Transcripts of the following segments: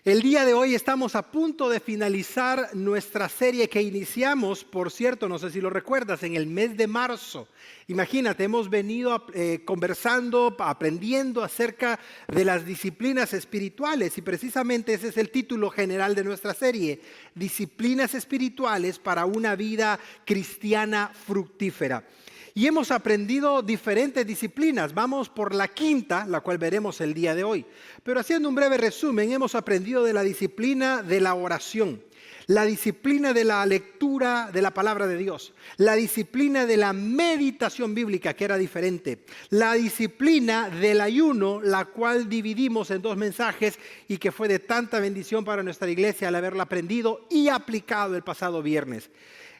El día de hoy estamos a punto de finalizar nuestra serie que iniciamos, por cierto, no sé si lo recuerdas, en el mes de marzo. Imagínate, hemos venido conversando, aprendiendo acerca de las disciplinas espirituales y precisamente ese es el título general de nuestra serie, Disciplinas espirituales para una vida cristiana fructífera. Y hemos aprendido diferentes disciplinas. Vamos por la quinta, la cual veremos el día de hoy. Pero haciendo un breve resumen, hemos aprendido de la disciplina de la oración, la disciplina de la lectura de la palabra de Dios, la disciplina de la meditación bíblica, que era diferente, la disciplina del ayuno, la cual dividimos en dos mensajes y que fue de tanta bendición para nuestra iglesia al haberla aprendido y aplicado el pasado viernes.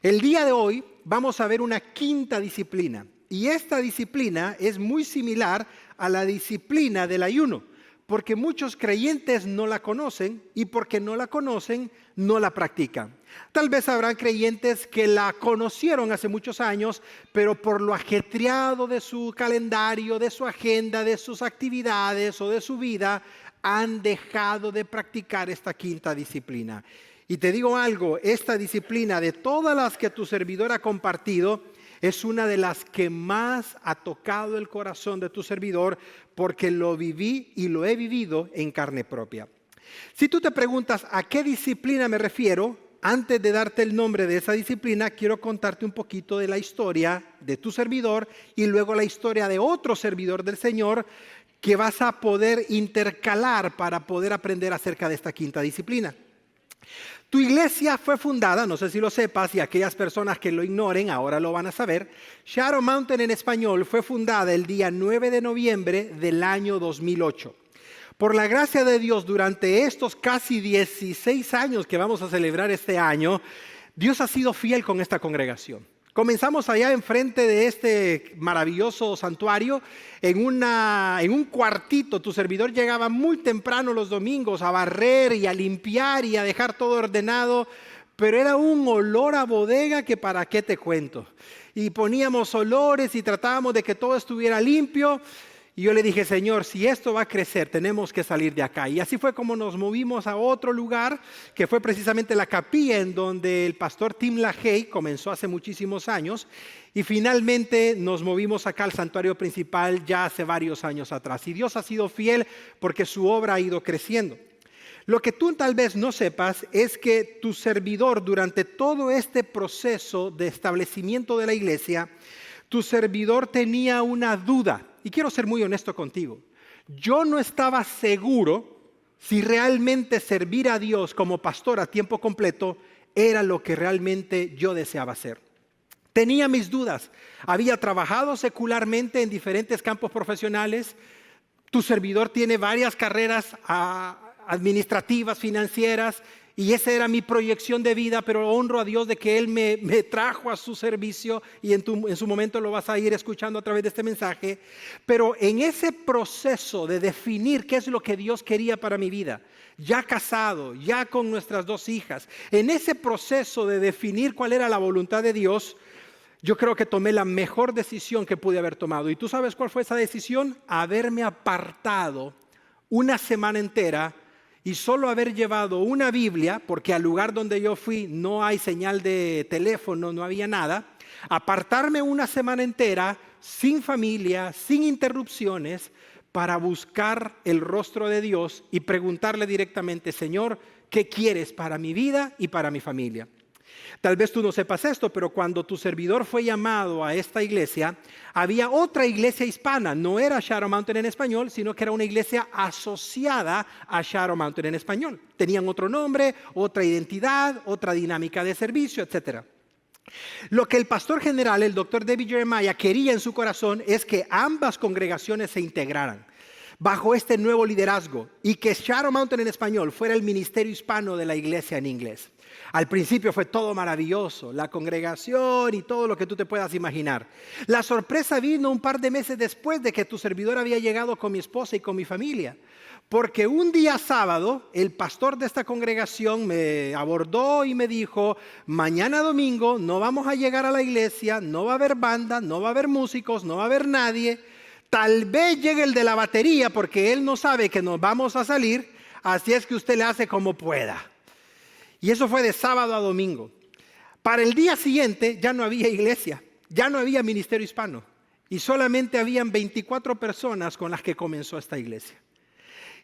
El día de hoy vamos a ver una quinta disciplina y esta disciplina es muy similar a la disciplina del ayuno porque muchos creyentes no la conocen y porque no la conocen, no la practican. Tal vez habrán creyentes que la conocieron hace muchos años, pero por lo ajetreado de su calendario, de su agenda, de sus actividades o de su vida, han dejado de practicar esta quinta disciplina. Y te digo algo, esta disciplina de todas las que tu servidor ha compartido es una de las que más ha tocado el corazón de tu servidor porque lo viví y lo he vivido en carne propia. Si tú te preguntas a qué disciplina me refiero, antes de darte el nombre de esa disciplina, quiero contarte un poquito de la historia de tu servidor y luego la historia de otro servidor del Señor que vas a poder intercalar para poder aprender acerca de esta quinta disciplina. Tu iglesia fue fundada, no sé si lo sepas, y aquellas personas que lo ignoren ahora lo van a saber. Shadow Mountain en español fue fundada el día 9 de noviembre del año 2008. Por la gracia de Dios, durante estos casi 16 años que vamos a celebrar este año, Dios ha sido fiel con esta congregación. Comenzamos allá enfrente de este maravilloso santuario, en un cuartito. Tu servidor llegaba muy temprano los domingos a barrer y a limpiar y a dejar todo ordenado, pero era un olor a bodega que para qué te cuento. Y poníamos olores y tratábamos de que todo estuviera limpio. Y yo le dije, Señor, si esto va a crecer, tenemos que salir de acá. Y así fue como nos movimos a otro lugar, que fue precisamente la capilla en donde el pastor Tim LaHaye comenzó hace muchísimos años. Y finalmente nos movimos acá al santuario principal ya hace varios años atrás. Y Dios ha sido fiel porque su obra ha ido creciendo. Lo que tú tal vez no sepas es que tu servidor durante todo este proceso de establecimiento de la iglesia, tu servidor tenía una duda. Y quiero ser muy honesto contigo. Yo no estaba seguro si realmente servir a Dios como pastor a tiempo completo era lo que realmente yo deseaba hacer. Tenía mis dudas. Había trabajado secularmente en diferentes campos profesionales. Tu servidor tiene varias carreras administrativas, financieras, y esa era mi proyección de vida, pero honro a Dios de que Él me trajo a su servicio y en su momento lo vas a ir escuchando a través de este mensaje. Pero en ese proceso de definir qué es lo que Dios quería para mi vida, ya casado, ya con nuestras dos hijas, en ese proceso de definir cuál era la voluntad de Dios, yo creo que tomé la mejor decisión que pude haber tomado. ¿Y tú sabes cuál fue esa decisión? Haberme apartado una semana entera y solo haber llevado una Biblia, porque al lugar donde yo fui no hay señal de teléfono, no había nada. Apartarme una semana entera, sin familia, sin interrupciones, para buscar el rostro de Dios y preguntarle directamente, Señor, ¿qué quieres para mi vida y para mi familia? Tal vez tú no sepas esto, pero cuando tu servidor fue llamado a esta iglesia, había otra iglesia hispana. No era Shadow Mountain en español, sino que era una iglesia asociada a Shadow Mountain en español. Tenían otro nombre, otra identidad, otra dinámica de servicio, etc. Lo que el pastor general, el doctor David Jeremiah, quería en su corazón es que ambas congregaciones se integraran bajo este nuevo liderazgo y que Shadow Mountain en español fuera el ministerio hispano de la iglesia en inglés. Al principio fue todo maravilloso, la congregación y todo lo que tú te puedas imaginar. La sorpresa vino un par de meses después de que tu servidor había llegado con mi esposa y con mi familia. Porque un día sábado, el pastor de esta congregación me abordó y me dijo, mañana domingo no vamos a llegar a la iglesia, no va a haber banda, no va a haber músicos, no va a haber nadie. Tal vez llegue el de la batería porque él no sabe que nos vamos a salir. así es que usted le hace como pueda. Y eso fue de sábado a domingo. Para el día siguiente ya no había iglesia, ya no había ministerio hispano. Y solamente habían 24 personas con las que comenzó esta iglesia.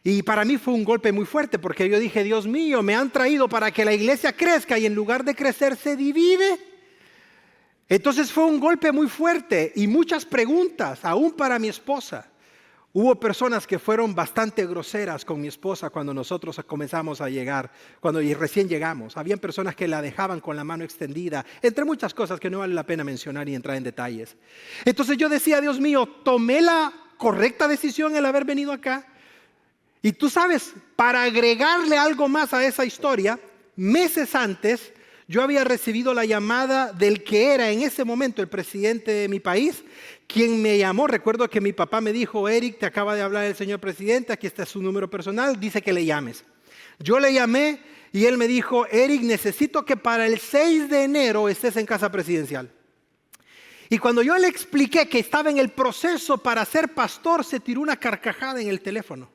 Y para mí fue un golpe muy fuerte porque yo dije, Dios mío, me han traído para que la iglesia crezca y en lugar de crecer se divide. Entonces fue un golpe muy fuerte y muchas preguntas, aún para mi esposa. Hubo personas que fueron bastante groseras con mi esposa cuando nosotros comenzamos a llegar, cuando recién llegamos. Habían personas que la dejaban con la mano extendida, entre muchas cosas que no vale la pena mencionar y entrar en detalles. Entonces yo decía, Dios mío, tomé la correcta decisión el haber venido acá. Y tú sabes, para agregarle algo más a esa historia, meses antes yo había recibido la llamada del que era en ese momento el presidente de mi país, quien me llamó. Recuerdo que mi papá me dijo, Eric, te acaba de hablar el señor presidente, aquí está su número personal, dice que le llames. Yo le llamé y él me dijo, Eric, necesito que para el 6 de enero estés en casa presidencial. Y cuando yo le expliqué que estaba en el proceso para ser pastor, se tiró una carcajada en el teléfono.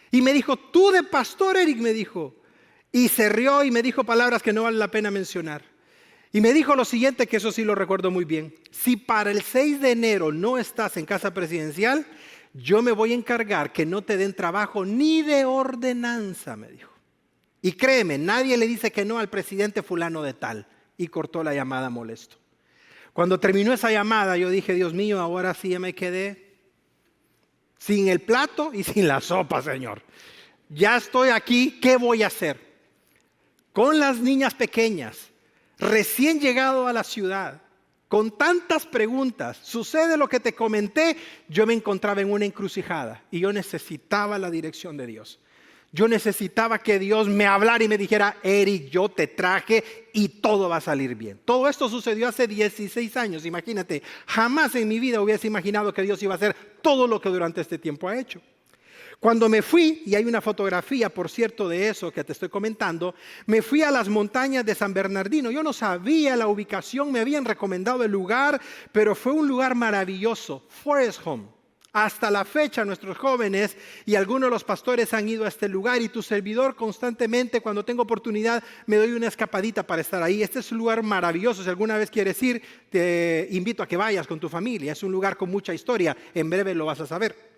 Y me dijo, ¿tú de pastor, Eric? Me dijo. Y se rió y me dijo palabras que no vale la pena mencionar. Y me dijo lo siguiente, que eso sí lo recuerdo muy bien. Si para el 6 de enero no estás en casa presidencial, yo me voy a encargar que no te den trabajo ni de ordenanza, me dijo. Y créeme, nadie le dice que no al presidente fulano de tal. Y cortó la llamada molesto. Cuando terminó esa llamada, yo dije, Dios mío, ahora sí ya me quedé sin el plato y sin la sopa, Señor. Ya estoy aquí, ¿qué voy a hacer? Con las niñas pequeñas, recién llegado a la ciudad, con tantas preguntas, sucede lo que te comenté, yo me encontraba en una encrucijada y yo necesitaba la dirección de Dios. Yo necesitaba que Dios me hablara y me dijera, Eric, yo te traje y todo va a salir bien. Todo esto sucedió hace 16 años, imagínate. Jamás en mi vida hubiese imaginado que Dios iba a hacer todo lo que durante este tiempo ha hecho. Cuando me fui, y hay una fotografía, por cierto, de eso que te estoy comentando, me fui a las montañas de San Bernardino. Yo no sabía la ubicación, me habían recomendado el lugar, pero fue un lugar maravilloso, Forest Home. Hasta la fecha nuestros jóvenes y algunos de los pastores han ido a este lugar y tu servidor constantemente cuando tengo oportunidad me doy una escapadita para estar ahí. Este es un lugar maravilloso, si alguna vez quieres ir te invito a que vayas con tu familia. Es un lugar con mucha historia, en breve lo vas a saber.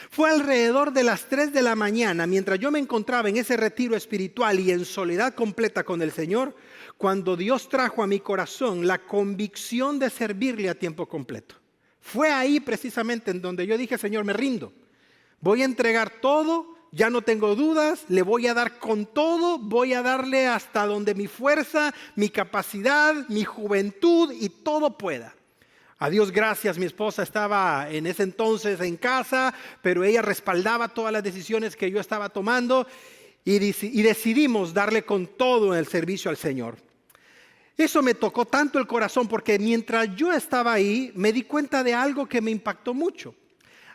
Fue alrededor de las 3 de la mañana, mientras yo me encontraba en ese retiro espiritual y en soledad completa con el Señor, cuando Dios trajo a mi corazón la convicción de servirle a tiempo completo. Fue ahí precisamente en donde yo dije, Señor, me rindo. Voy a entregar todo, ya no tengo dudas, le voy a dar con todo, voy a darle hasta donde mi fuerza, mi capacidad, mi juventud y todo pueda. A Dios gracias, mi esposa estaba en ese entonces en casa, pero ella respaldaba todas las decisiones que yo estaba tomando y decidimos darle con todo en el servicio al Señor. Eso me tocó tanto el corazón porque mientras yo estaba ahí me di cuenta de algo que me impactó mucho.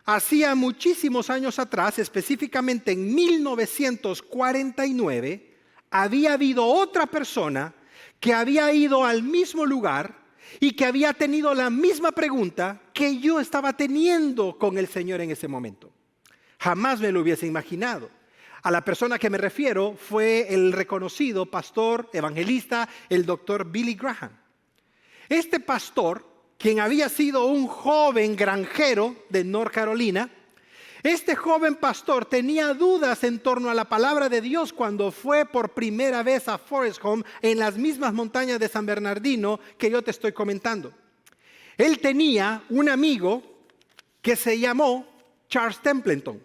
Hacía muchísimos años atrás, específicamente en 1949, había habido otra persona que había ido al mismo lugar y que había tenido la misma pregunta que yo estaba teniendo con el Señor en ese momento. Jamás me lo hubiese imaginado. A la persona que me refiero fue el reconocido pastor evangelista, el doctor Billy Graham. Este pastor, quien había sido un joven granjero de North Carolina, este joven pastor tenía dudas en torno a la palabra de Dios cuando fue por primera vez a Forest Home en las mismas montañas de San Bernardino que yo te estoy comentando. Él tenía un amigo que se llamó Charles Templeton.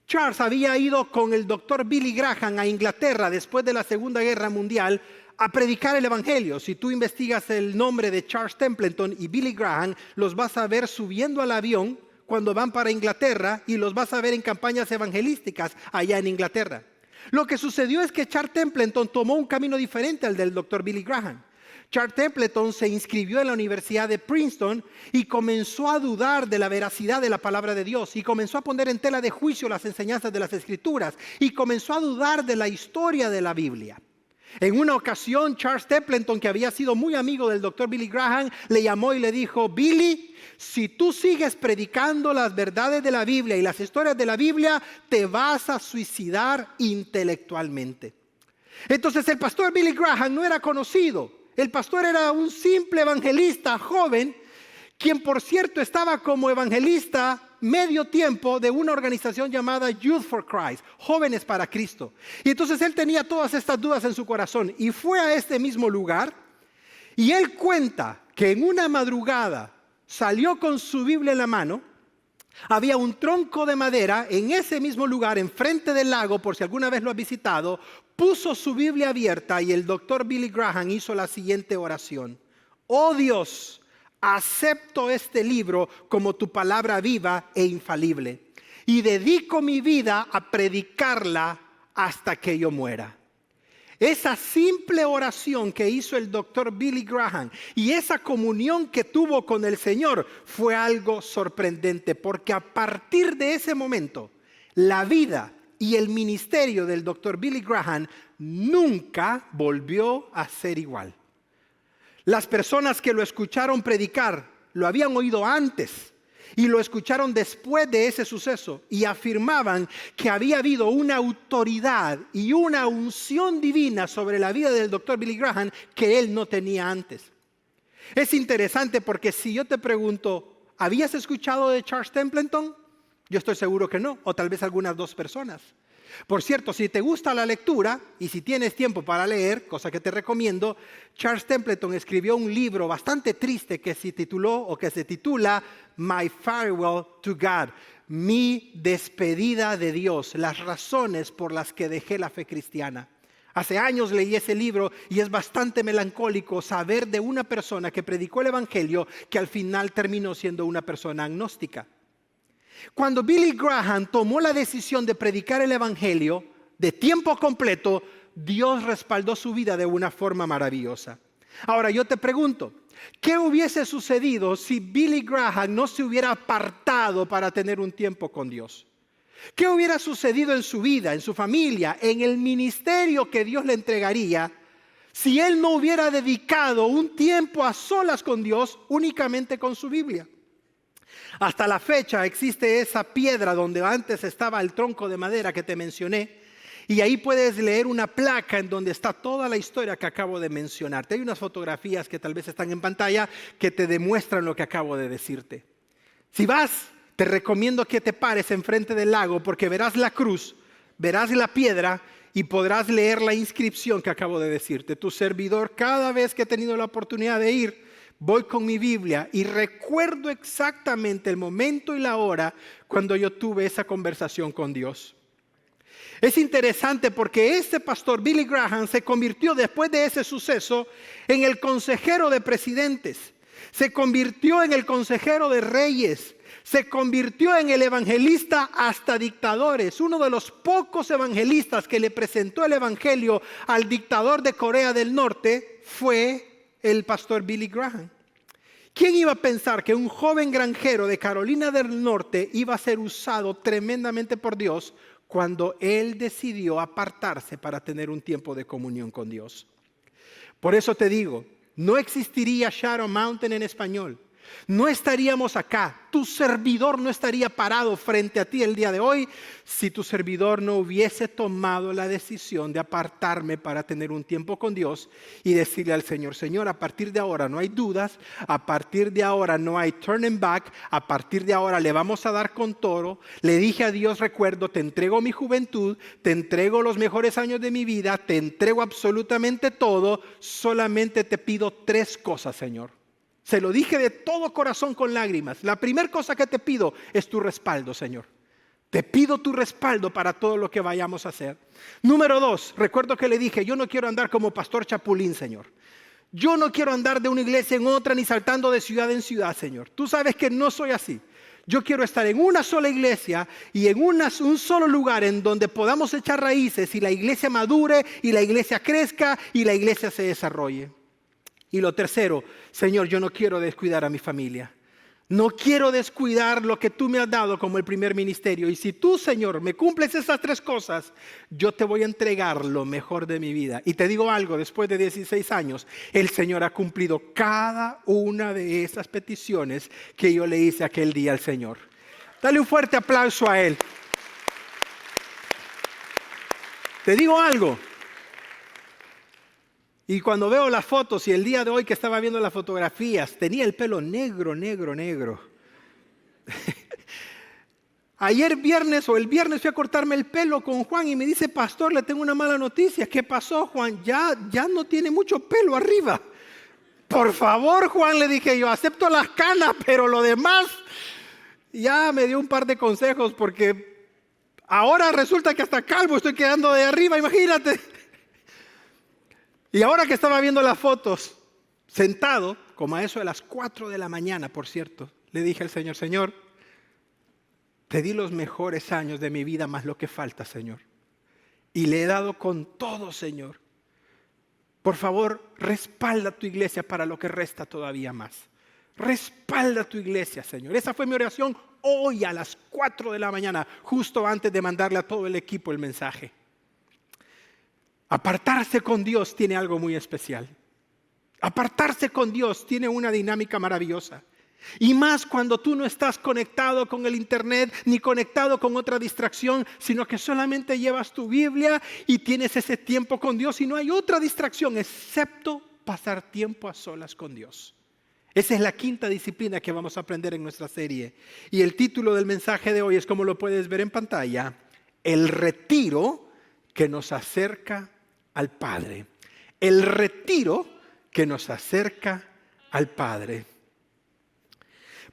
Charles había ido con el doctor Billy Graham a Inglaterra después de la Segunda Guerra Mundial a predicar el Evangelio. Si tú investigas el nombre de Charles Templeton y Billy Graham, los vas a ver subiendo al avión cuando van para Inglaterra y los vas a ver en campañas evangelísticas allá en Inglaterra. Lo que sucedió es que Charles Templeton tomó un camino diferente al del doctor Billy Graham. Charles Templeton se inscribió en la Universidad de Princeton y comenzó a dudar de la veracidad de la palabra de Dios y comenzó a poner en tela de juicio las enseñanzas de las Escrituras y comenzó a dudar de la historia de la Biblia. En una ocasión, Charles Stapleton, que había sido muy amigo del doctor Billy Graham, le llamó y le dijo: Billy, si tú sigues predicando las verdades de la Biblia y las historias de la Biblia, te vas a suicidar intelectualmente. Entonces el pastor Billy Graham no era conocido. El pastor era un simple evangelista joven, quien por cierto estaba como evangelista medio tiempo de una organización llamada Youth for Christ, Jóvenes para Cristo. Y entonces él tenía todas estas dudas en su corazón y fue a este mismo lugar, y él cuenta que en una madrugada salió con su Biblia en la mano. Había un tronco de madera en ese mismo lugar, enfrente del lago, por si alguna vez lo has visitado. Puso su Biblia abierta y el doctor Billy Graham hizo la siguiente oración: oh Dios, acepto este libro como tu palabra viva e infalible y dedico mi vida a predicarla hasta que yo muera. Esa simple oración que hizo el doctor Billy Graham y esa comunión que tuvo con el Señor fue algo sorprendente, porque a partir de ese momento la vida y el ministerio del doctor Billy Graham nunca volvió a ser igual. Las personas que lo escucharon predicar lo habían oído antes y lo escucharon después de ese suceso y afirmaban que había habido una autoridad y una unción divina sobre la vida del doctor Billy Graham que él no tenía antes. Es interesante porque si yo te pregunto, ¿habías escuchado de Charles Stapleton? Yo estoy seguro que no, o tal vez algunas dos personas. Por cierto, si te gusta la lectura y si tienes tiempo para leer, cosa que te recomiendo, Charles Stapleton escribió un libro bastante triste que se titula My Farewell to God, mi despedida de Dios, las razones por las que dejé la fe cristiana. Hace años leí ese libro y es bastante melancólico saber de una persona que predicó el evangelio que al final terminó siendo una persona agnóstica. Cuando Billy Graham tomó la decisión de predicar el evangelio de tiempo completo, Dios respaldó su vida de una forma maravillosa. Ahora yo te pregunto, ¿qué hubiese sucedido si Billy Graham no se hubiera apartado para tener un tiempo con Dios? ¿Qué hubiera sucedido en su vida, en su familia, en el ministerio que Dios le entregaría si él no hubiera dedicado un tiempo a solas con Dios, únicamente con su Biblia? Hasta la fecha existe esa piedra donde antes estaba el tronco de madera que te mencioné, y ahí puedes leer una placa en donde está toda la historia que acabo de mencionarte. Hay unas fotografías que tal vez están en pantalla que te demuestran lo que acabo de decirte. Si vas, te recomiendo que te pares enfrente del lago porque verás la cruz, verás la piedra y podrás leer la inscripción que acabo de decirte. Tu servidor, cada vez que he tenido la oportunidad de ir, voy con mi Biblia y recuerdo exactamente el momento y la hora cuando yo tuve esa conversación con Dios. Es interesante porque este pastor Billy Graham se convirtió después de ese suceso en el consejero de presidentes, se convirtió en el consejero de reyes, se convirtió en el evangelista hasta dictadores. Uno de los pocos evangelistas que le presentó el evangelio al dictador de Corea del Norte fue el pastor Billy Graham. ¿Quién iba a pensar que un joven granjero de Carolina del Norte iba a ser usado tremendamente por Dios cuando él decidió apartarse para tener un tiempo de comunión con Dios? Por eso te digo, no existiría Shadow Mountain en español. No estaríamos acá, tu servidor no estaría parado frente a ti el día de hoy si tu servidor no hubiese tomado la decisión de apartarme para tener un tiempo con Dios y decirle al Señor: Señor, a partir de ahora no hay dudas, a partir de ahora no hay turning back, a partir de ahora le vamos a dar con todo. Le dije a Dios: recuerdo, te entrego mi juventud, te entrego los mejores años de mi vida, te entrego absolutamente todo, solamente te pido 3 cosas, Señor. Se lo dije de todo corazón con lágrimas. La primera cosa que te pido es tu respaldo, Señor. Te pido tu respaldo para todo lo que vayamos a hacer. Número 2, recuerdo que le dije: yo no quiero andar como pastor Chapulín, Señor. Yo no quiero andar de una iglesia en otra ni saltando de ciudad en ciudad, Señor. Tú sabes que no soy así. Yo quiero estar en una sola iglesia y en un solo lugar en donde podamos echar raíces y la iglesia madure y la iglesia crezca y la iglesia se desarrolle. Y lo tercero, Señor, yo no quiero descuidar a mi familia. No quiero descuidar lo que tú me has dado como el primer ministerio. Y si tú, Señor, me cumples esas 3 cosas, yo te voy a entregar lo mejor de mi vida. Y te digo algo, después de 16 años, el Señor ha cumplido cada una de esas peticiones que yo le hice aquel día al Señor. Dale un fuerte aplauso a Él. Te digo algo. Y cuando veo las fotos y el día de hoy que estaba viendo las fotografías, tenía el pelo negro. Ayer viernes o el viernes fui a cortarme el pelo con Juan y me dice, pastor, le tengo una mala noticia. ¿Qué pasó, Juan? Ya no tiene mucho pelo arriba. Por favor, Juan, le dije yo, acepto las canas, pero lo demás, ya me dio un par de consejos porque ahora resulta que hasta calvo estoy quedando de arriba, imagínate. Y ahora que estaba viendo las fotos, sentado, como a eso de las 4 de la mañana, por cierto, le dije al Señor, Señor, te di los mejores años de mi vida más lo que falta, Señor. Y le he dado con todo, Señor. Por favor, respalda tu iglesia para lo que resta todavía más. Respalda tu iglesia, Señor. Esa fue mi oración hoy a las 4 de la mañana, justo antes de mandarle a todo el equipo el mensaje. Apartarse con Dios tiene algo muy especial. Apartarse con Dios tiene una dinámica maravillosa. Y más cuando tú no estás conectado con el internet ni conectado con otra distracción, sino que solamente llevas tu Biblia y tienes ese tiempo con Dios y no hay otra distracción excepto pasar tiempo a solas con Dios. Esa es la 5ª disciplina que vamos a aprender en nuestra serie. Y el título del mensaje de hoy es, como lo puedes ver en pantalla, el retiro que nos acerca al Padre. El retiro que nos acerca al Padre.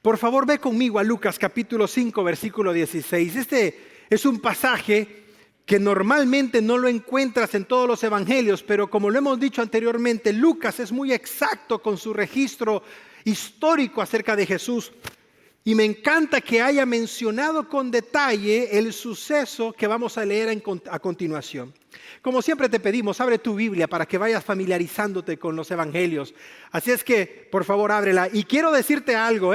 Por favor, ve conmigo a Lucas capítulo 5, versículo 16. Este es un pasaje que normalmente no lo encuentras en todos los evangelios, pero como lo hemos dicho anteriormente, Lucas es muy exacto con su registro histórico acerca de Jesús. Y me encanta que haya mencionado con detalle el suceso que vamos a leer a continuación. Como siempre te pedimos, abre tu Biblia para que vayas familiarizándote con los evangelios. Así es que, por favor, ábrela. Y quiero decirte algo,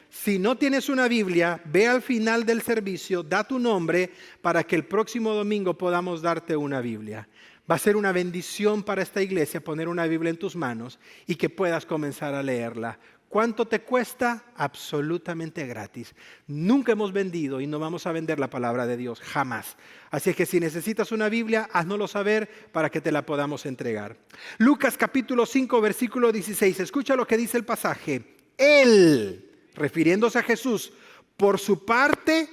si no tienes una Biblia, ve al final del servicio, da tu nombre para que el próximo domingo podamos darte una Biblia. Va a ser una bendición para esta iglesia poner una Biblia en tus manos y que puedas comenzar a leerla. ¿Cuánto te cuesta? Absolutamente gratis. Nunca hemos vendido y no vamos a vender la palabra de Dios, jamás. Así es que si necesitas una Biblia, háznoslo saber para que te la podamos entregar. Lucas capítulo 5, versículo 16. Escucha lo que dice el pasaje. Él, refiriéndose a Jesús, por su parte,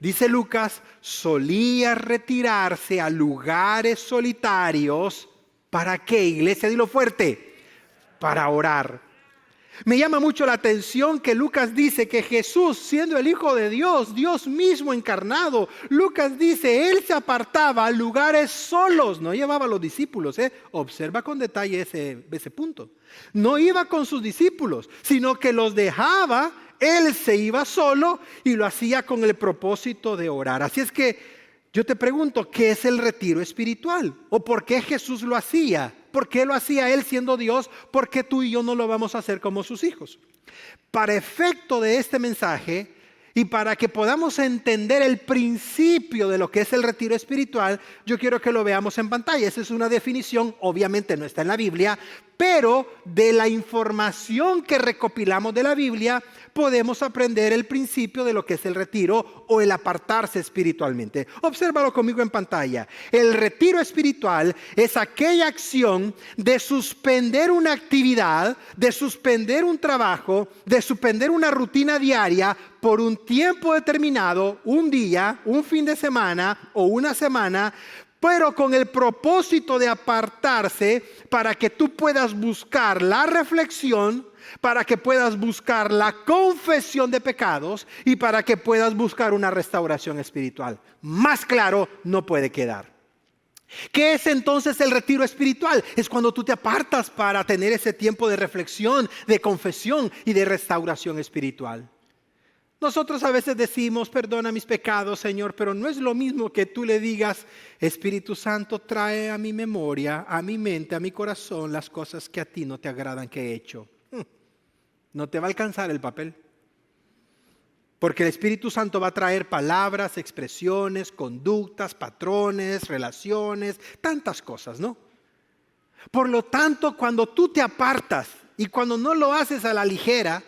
dice Lucas, solía retirarse a lugares solitarios. ¿Para qué, iglesia? Dilo fuerte. Para orar. Me llama mucho la atención que Lucas dice que Jesús, siendo el Hijo de Dios, Dios mismo encarnado, Lucas dice, Él se apartaba a lugares solos, no llevaba a los discípulos. Observa con detalle ese punto. No iba con sus discípulos, sino que los dejaba, Él se iba solo y lo hacía con el propósito de orar. Así es que yo te pregunto, ¿qué es el retiro espiritual? ¿O por qué Jesús lo hacía? ¿Por qué lo hacía Él siendo Dios? ¿Por qué tú y yo no lo vamos a hacer como sus hijos? Para efecto de este mensaje y para que podamos entender el principio de lo que es el retiro espiritual, yo quiero que lo veamos en pantalla. Esa es una definición, obviamente no está en la Biblia, pero de la información que recopilamos de la Biblia podemos aprender el principio de lo que es el retiro o el apartarse espiritualmente. Obsérvalo conmigo en pantalla. El retiro espiritual es aquella acción de suspender una actividad, de suspender un trabajo, de suspender una rutina diaria por un tiempo determinado, un día, un fin de semana o una semana, pero con el propósito de apartarse para que tú puedas buscar la reflexión, para que puedas buscar la confesión de pecados y para que puedas buscar una restauración espiritual. Más claro no puede quedar. ¿Qué es entonces el retiro espiritual? Es cuando tú te apartas para tener ese tiempo de reflexión, de confesión y de restauración espiritual. Nosotros a veces decimos, perdona mis pecados, Señor, pero no es lo mismo que tú le digas, Espíritu Santo, trae a mi memoria, a mi mente, a mi corazón, las cosas que a ti no te agradan que he hecho. No te va a alcanzar el papel. Porque el Espíritu Santo va a traer palabras, expresiones, conductas, patrones, relaciones, tantas cosas, ¿no? Por lo tanto, cuando tú te apartas y cuando no lo haces a la ligera,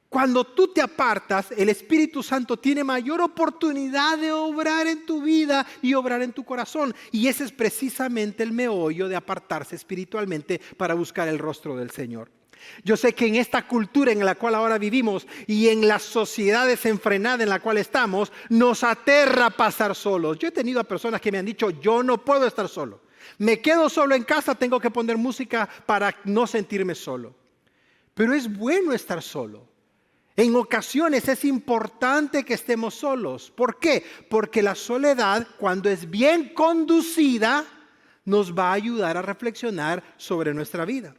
cuando tú te apartas, el Espíritu Santo tiene mayor oportunidad de obrar en tu vida y obrar en tu corazón. Y ese es precisamente el meollo de apartarse espiritualmente para buscar el rostro del Señor. Yo sé que en esta cultura en la cual ahora vivimos y en la sociedad desenfrenada en la cual estamos, nos aterra pasar solos. Yo he tenido a personas que me han dicho, yo no puedo estar solo. Me quedo solo en casa, tengo que poner música para no sentirme solo. Pero es bueno estar solo. En ocasiones es importante que estemos solos. ¿Por qué? Porque la soledad, cuando es bien conducida, nos va a ayudar a reflexionar sobre nuestra vida.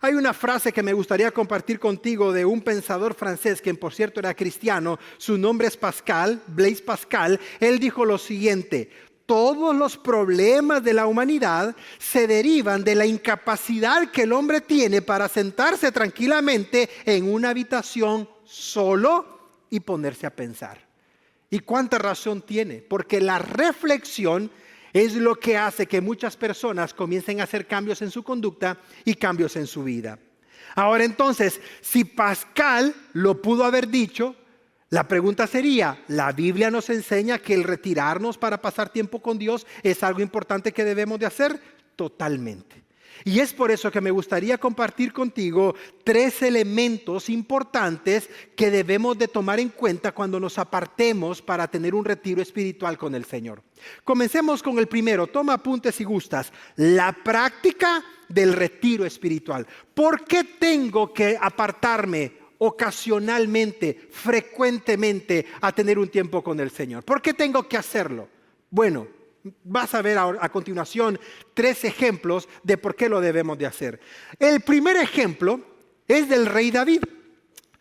Hay una frase que me gustaría compartir contigo de un pensador francés, quien por cierto era cristiano. Su nombre es Pascal, Blaise Pascal. Él dijo lo siguiente: todos los problemas de la humanidad se derivan de la incapacidad que el hombre tiene para sentarse tranquilamente en una habitación solo y ponerse a pensar. ¿Y cuánta razón tiene? Porque la reflexión es lo que hace que muchas personas comiencen a hacer cambios en su conducta y cambios en su vida. Ahora entonces, si Pascal lo pudo haber dicho, la pregunta sería, ¿la Biblia nos enseña que el retirarnos para pasar tiempo con Dios es algo importante que debemos de hacer? Totalmente. Y es por eso que me gustaría compartir contigo 3 elementos importantes que debemos de tomar en cuenta cuando nos apartemos para tener un retiro espiritual con el Señor. Comencemos con el primero, toma apuntes si gustas, la práctica del retiro espiritual. ¿Por qué tengo que apartarme ocasionalmente, frecuentemente a tener un tiempo con el Señor? ¿Por qué tengo que hacerlo? Bueno, vas a ver a continuación 3 ejemplos de por qué lo debemos de hacer. El primer ejemplo es del rey David.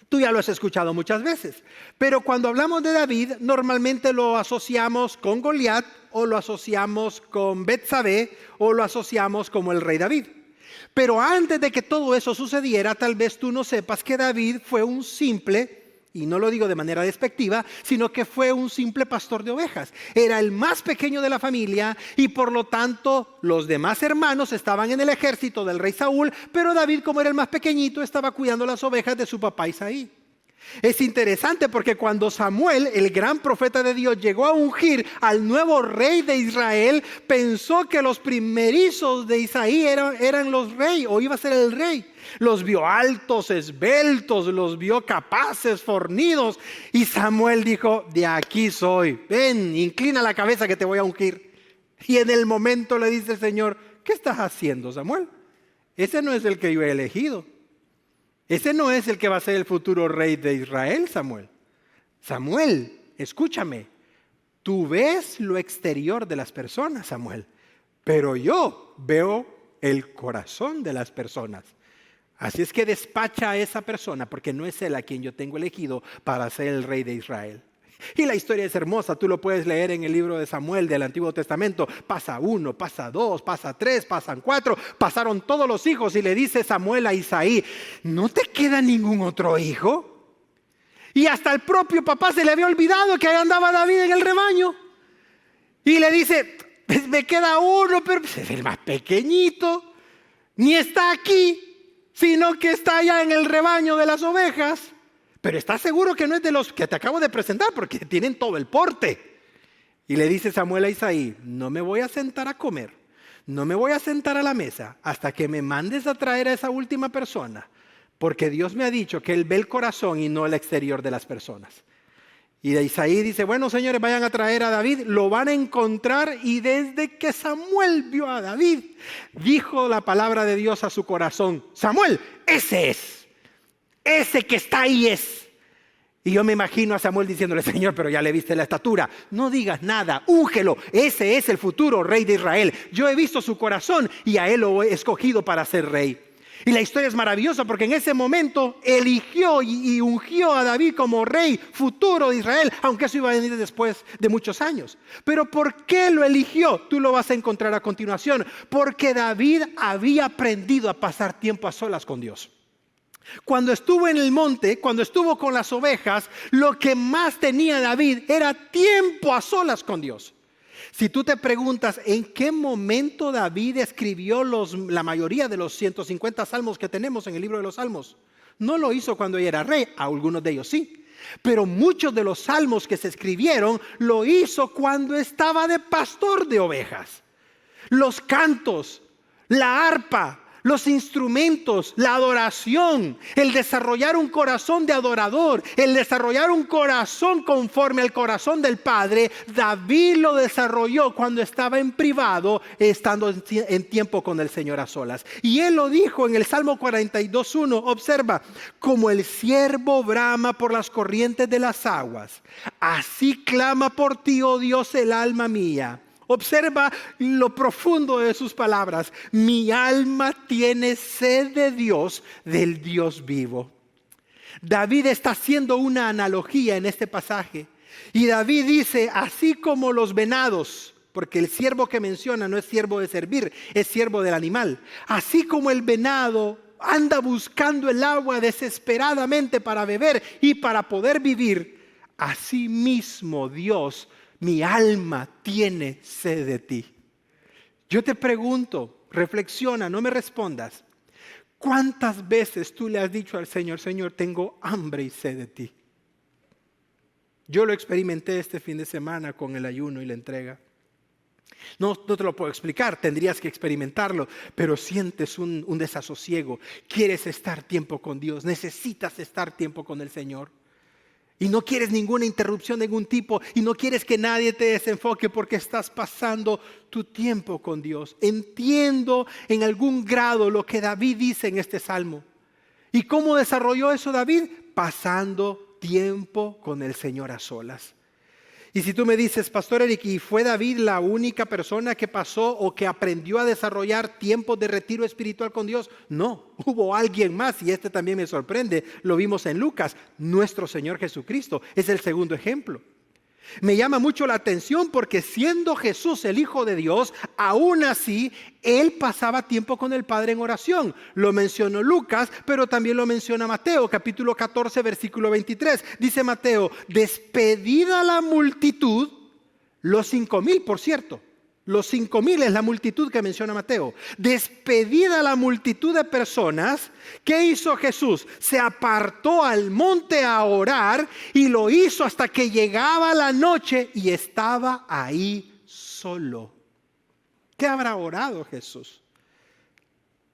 Tú ya lo has escuchado muchas veces, pero cuando hablamos de David, normalmente lo asociamos con Goliat, o lo asociamos con Betsabé, o lo asociamos como el rey David. Pero antes de que todo eso sucediera, tal vez tú no sepas que David fue un simple, y no lo digo de manera despectiva, sino que fue un simple pastor de ovejas. Era el más pequeño de la familia y por lo tanto los demás hermanos estaban en el ejército del rey Saúl, pero David, como era el más pequeñito, estaba cuidando las ovejas de su papá Isaí. Es interesante porque cuando Samuel, el gran profeta de Dios, llegó a ungir al nuevo rey de Israel, pensó que los primerizos de Isaí eran los reyes, o iba a ser el rey. Los vio altos, esbeltos, los vio capaces, fornidos. Y Samuel dijo, de aquí soy, ven, inclina la cabeza que te voy a ungir. Y en el momento le dice el Señor, ¿qué estás haciendo, Samuel? Ese no es el que yo he elegido. Ese no es el que va a ser el futuro rey de Israel, Samuel. Samuel, escúchame, tú ves lo exterior de las personas, Samuel, pero yo veo el corazón de las personas. Así es que despacha a esa persona, porque no es él a quien yo tengo elegido para ser el rey de Israel. Y la historia es hermosa, tú lo puedes leer en el libro de Samuel del Antiguo Testamento. Pasa 1, pasa 2, pasa 3, pasan 4, pasaron todos los hijos y le dice Samuel a Isaí, ¿no te queda ningún otro hijo? Y hasta el propio papá se le había olvidado que ahí andaba David en el rebaño. Y le dice, pues me queda uno, pero es el más pequeñito, ni está aquí, sino que está allá en el rebaño de las ovejas. Pero ¿estás seguro que no es de los que te acabo de presentar? Porque tienen todo el porte. Y le dice Samuel a Isaí, no me voy a sentar a comer, no me voy a sentar a la mesa hasta que me mandes a traer a esa última persona. Porque Dios me ha dicho que Él ve el corazón y no el exterior de las personas. Y de Isaí dice, bueno señores, vayan a traer a David, lo van a encontrar. Y desde que Samuel vio a David, dijo la palabra de Dios a su corazón, Samuel, ese es. Ese que está ahí es. Y yo me imagino a Samuel diciéndole, Señor, pero ya le viste la estatura. No digas nada, úngelo. Ese es el futuro rey de Israel. Yo he visto su corazón y a él lo he escogido para ser rey. Y la historia es maravillosa porque en ese momento eligió y ungió a David como rey futuro de Israel, aunque eso iba a venir después de muchos años. Pero ¿por qué lo eligió? Tú lo vas a encontrar a continuación. Porque David había aprendido a pasar tiempo a solas con Dios. Cuando estuvo en el monte, cuando estuvo con las ovejas, lo que más tenía David era tiempo a solas con Dios. Si tú te preguntas en qué momento David escribió la mayoría de los 150 salmos que tenemos en el libro de los Salmos, no lo hizo cuando era rey, algunos de ellos sí. Pero muchos de los salmos que se escribieron lo hizo cuando estaba de pastor de ovejas. Los cantos, la arpa, los instrumentos, la adoración, el desarrollar un corazón de adorador, el desarrollar un corazón conforme al corazón del Padre, David lo desarrolló cuando estaba en privado, estando en tiempo con el Señor a solas. Y él lo dijo en el Salmo 42:1, observa, como el ciervo brama por las corrientes de las aguas, así clama por ti, oh Dios, el alma mía. Observa lo profundo de sus palabras. Mi alma tiene sed de Dios, del Dios vivo. David está haciendo una analogía en este pasaje. Y David dice, así como los venados, porque el siervo que menciona no es siervo de servir, es siervo del animal. Así como el venado anda buscando el agua desesperadamente para beber y para poder vivir, así mismo Dios, mi alma tiene sed de ti. Yo te pregunto, reflexiona, no me respondas. ¿Cuántas veces tú le has dicho al Señor, Señor, tengo hambre y sed de ti? Yo lo experimenté este fin de semana con el ayuno y la entrega. No te lo puedo explicar, tendrías que experimentarlo, pero sientes un desasosiego. Quieres estar tiempo con Dios, necesitas estar tiempo con el Señor. Y no quieres ninguna interrupción de ningún tipo. Y no quieres que nadie te desenfoque porque estás pasando tu tiempo con Dios. Entiendo en algún grado lo que David dice en este salmo. ¿Y cómo desarrolló eso David? Pasando tiempo con el Señor a solas. Y si tú me dices, Pastor Eric, ¿y fue David la única persona que pasó o que aprendió a desarrollar tiempos de retiro espiritual con Dios? No, hubo alguien más y este también me sorprende. Lo vimos en Lucas, nuestro Señor Jesucristo. Es el segundo ejemplo. Me llama mucho la atención porque siendo Jesús el Hijo de Dios, aún así, Él pasaba tiempo con el Padre en oración. Lo mencionó Lucas, pero también lo menciona Mateo, capítulo 14, versículo 23. Dice Mateo, despedida la multitud, los 5,000, por cierto. Los 5,000 es la multitud que menciona Mateo. Despedida la multitud de personas, ¿qué hizo Jesús? Se apartó al monte a orar y lo hizo hasta que llegaba la noche y estaba ahí solo. ¿Qué habrá orado Jesús?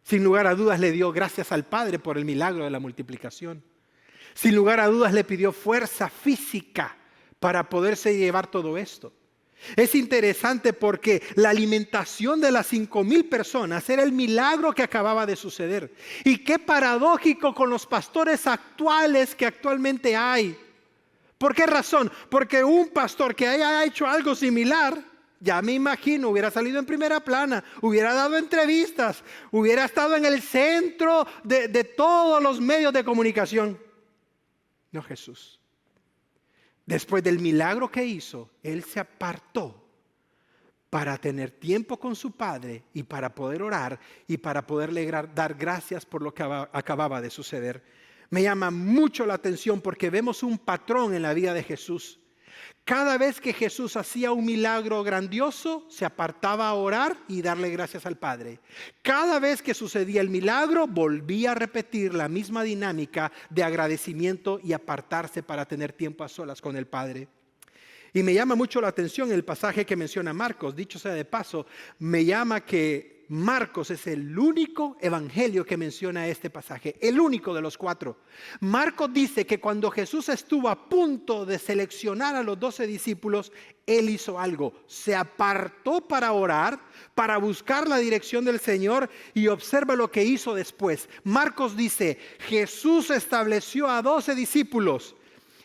Sin lugar a dudas le dio gracias al Padre por el milagro de la multiplicación. Sin lugar a dudas le pidió fuerza física para poderse llevar todo esto. Es interesante porque la alimentación de las 5,000 personas era el milagro que acababa de suceder. Y qué paradójico con los pastores actuales que actualmente hay. ¿Por qué razón? Porque un pastor que haya hecho algo similar, ya me imagino, hubiera salido en primera plana, hubiera dado entrevistas, hubiera estado en el centro de todos los medios de comunicación. No, Jesús. Después del milagro que hizo, Él se apartó para tener tiempo con su Padre y para poder orar y para poderle dar gracias por lo que acababa de suceder. Me llama mucho la atención porque vemos un patrón en la vida de Jesús. Cada vez que Jesús hacía un milagro grandioso, se apartaba a orar y darle gracias al Padre. Cada vez que sucedía el milagro, volvía a repetir la misma dinámica de agradecimiento y apartarse para tener tiempo a solas con el Padre. Y me llama mucho la atención el pasaje que menciona Marcos. Dicho sea de paso, me llama que Marcos es el único evangelio que menciona este pasaje, el único de los 4. Marcos dice que cuando Jesús estuvo a punto de seleccionar a los 12 discípulos, Él hizo algo, se apartó para orar, para buscar la dirección del Señor y observa lo que hizo después. Marcos dice, Jesús estableció a 12 discípulos.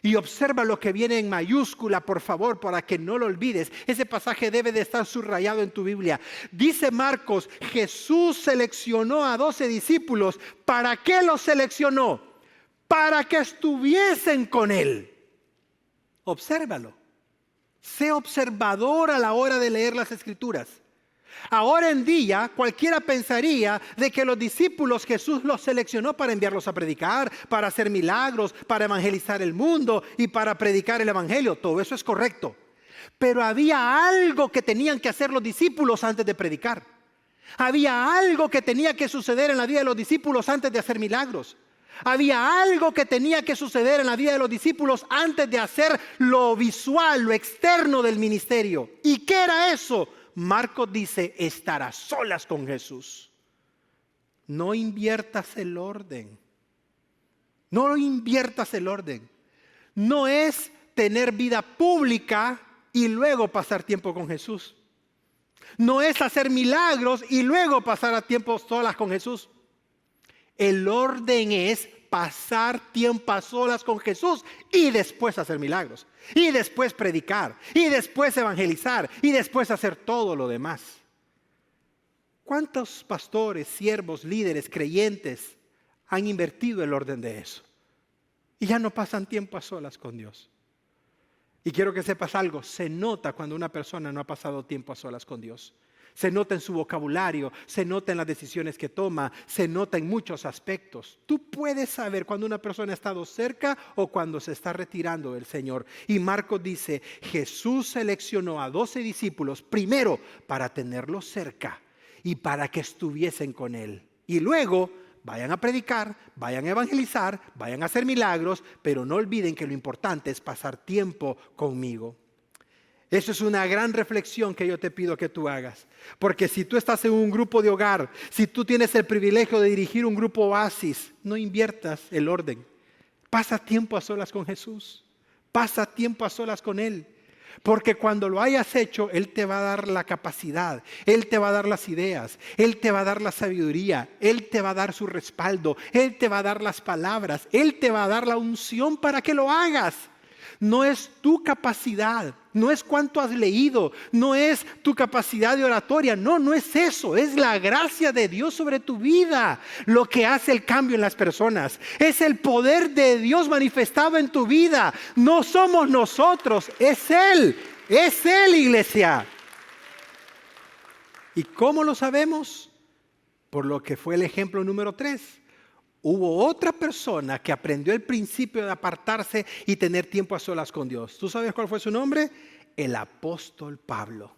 Y observa lo que viene en mayúscula, por favor, para que no lo olvides. Ese pasaje debe de estar subrayado en tu Biblia. Dice Marcos, Jesús seleccionó a 12 discípulos. ¿Para qué los seleccionó? Para que estuviesen con Él. Obsérvalo. Sé observador a la hora de leer las Escrituras. Ahora en día cualquiera pensaría de que los discípulos Jesús los seleccionó para enviarlos a predicar, para hacer milagros, para evangelizar el mundo y para predicar el evangelio. Todo eso es correcto. Pero había algo que tenían que hacer los discípulos antes de predicar. Había algo que tenía que suceder en la vida de los discípulos antes de hacer milagros. Había algo que tenía que suceder en la vida de los discípulos antes de hacer lo visual, lo externo del ministerio. ¿Y qué era eso? Marcos dice, estar a solas con Jesús. No inviertas el orden. No inviertas el orden. No es tener vida pública y luego pasar tiempo con Jesús. No es hacer milagros y luego pasar a tiempo solas con Jesús. El orden es pasar tiempo a solas con Jesús y después hacer milagros, y después predicar, y después evangelizar, y después hacer todo lo demás. ¿Cuántos pastores, siervos, líderes, creyentes han invertido el orden de eso? Y ya no pasan tiempo a solas con Dios. Y quiero que sepas algo, se nota cuando una persona no ha pasado tiempo a solas con Dios. Se nota en su vocabulario, se nota en las decisiones que toma, se nota en muchos aspectos. Tú puedes saber cuando una persona ha estado cerca o cuando se está retirando del Señor. Y Marcos dice, Jesús seleccionó a 12 discípulos primero para tenerlos cerca y para que estuviesen con Él. Y luego vayan a predicar, vayan a evangelizar, vayan a hacer milagros, pero no olviden que lo importante es pasar tiempo conmigo. Eso es una gran reflexión que yo te pido que tú hagas. Porque si tú estás en un grupo de hogar, si tú tienes el privilegio de dirigir un grupo oasis, no inviertas el orden. Pasa tiempo a solas con Jesús. Pasa tiempo a solas con Él. Porque cuando lo hayas hecho, Él te va a dar la capacidad, Él te va a dar las ideas, Él te va a dar la sabiduría, Él te va a dar su respaldo, Él te va a dar las palabras, Él te va a dar la unción para que lo hagas. No es tu capacidad, no es cuánto has leído, no es tu capacidad de oratoria, no es eso, es la gracia de Dios sobre tu vida lo que hace el cambio en las personas. Es el poder de Dios manifestado en tu vida, no somos nosotros, es Él, iglesia. ¿Y cómo lo sabemos? Por lo que fue el ejemplo número 3. Hubo otra persona que aprendió el principio de apartarse y tener tiempo a solas con Dios. ¿Tú sabes cuál fue su nombre? El apóstol Pablo.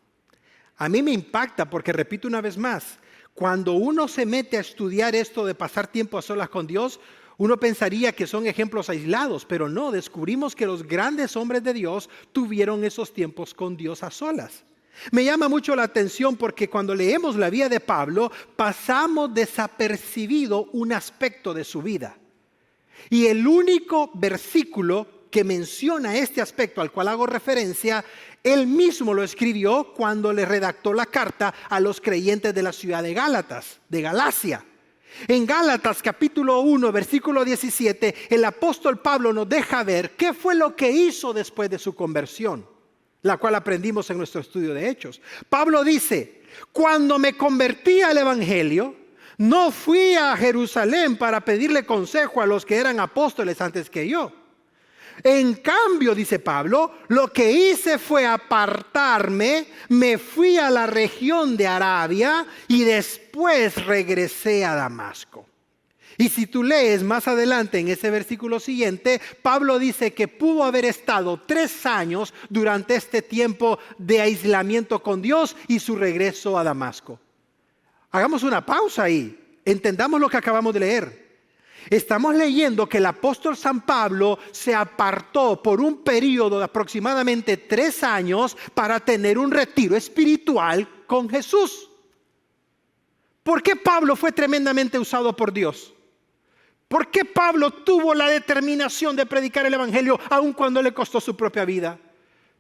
A mí me impacta porque, repito una vez más, cuando uno se mete a estudiar esto de pasar tiempo a solas con Dios, uno pensaría que son ejemplos aislados, pero no, descubrimos que los grandes hombres de Dios tuvieron esos tiempos con Dios a solas. Me llama mucho la atención porque cuando leemos la vida de Pablo, pasamos desapercibido un aspecto de su vida. Y el único versículo que menciona este aspecto al cual hago referencia, él mismo lo escribió cuando le redactó la carta a los creyentes de la ciudad de Gálatas, de Galacia. En Gálatas capítulo 1, versículo 17, el apóstol Pablo nos deja ver qué fue lo que hizo después de su conversión, la cual aprendimos en nuestro estudio de Hechos. Pablo dice, cuando me convertí al evangelio, no fui a Jerusalén para pedirle consejo a los que eran apóstoles antes que yo. En cambio, dice Pablo, lo que hice fue apartarme, me fui a la región de Arabia y después regresé a Damasco. Y si tú lees más adelante en ese versículo siguiente, Pablo dice que pudo haber estado 3 años durante este tiempo de aislamiento con Dios y su regreso a Damasco. Hagamos una pausa ahí, entendamos lo que acabamos de leer. Estamos leyendo que el apóstol San Pablo se apartó por un periodo de aproximadamente 3 años para tener un retiro espiritual con Jesús. ¿Por qué Pablo fue tremendamente usado por Dios? ¿Por qué Pablo tuvo la determinación de predicar el evangelio aun cuando le costó su propia vida?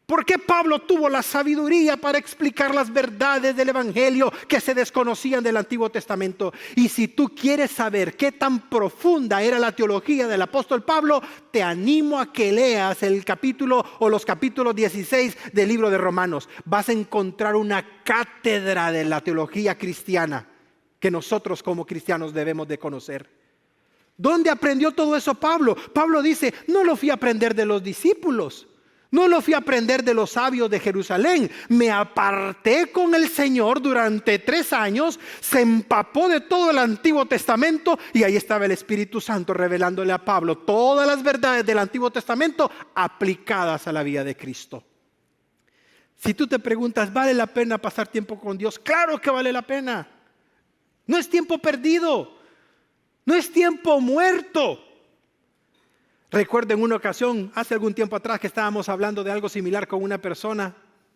¿Por qué Pablo tuvo la sabiduría para explicar las verdades del evangelio que se desconocían del Antiguo Testamento? Y si tú quieres saber qué tan profunda era la teología del apóstol Pablo, te animo a que leas el capítulo o los capítulos 16 del libro de Romanos. Vas a encontrar una cátedra de la teología cristiana que nosotros como cristianos debemos de conocer. ¿Dónde aprendió todo eso Pablo? Pablo dice, no lo fui a aprender de los discípulos. No lo fui a aprender de los sabios de Jerusalén. Me aparté con el Señor durante 3 años, se empapó de todo el Antiguo Testamento y ahí estaba el Espíritu Santo revelándole a Pablo todas las verdades del Antiguo Testamento aplicadas a la vida de Cristo. Si tú te preguntas, ¿vale la pena pasar tiempo con Dios? Claro que vale la pena. No es tiempo perdido, no es tiempo muerto. Recuerdo en una ocasión, hace algún tiempo atrás, que estábamos hablando de algo similar con una persona.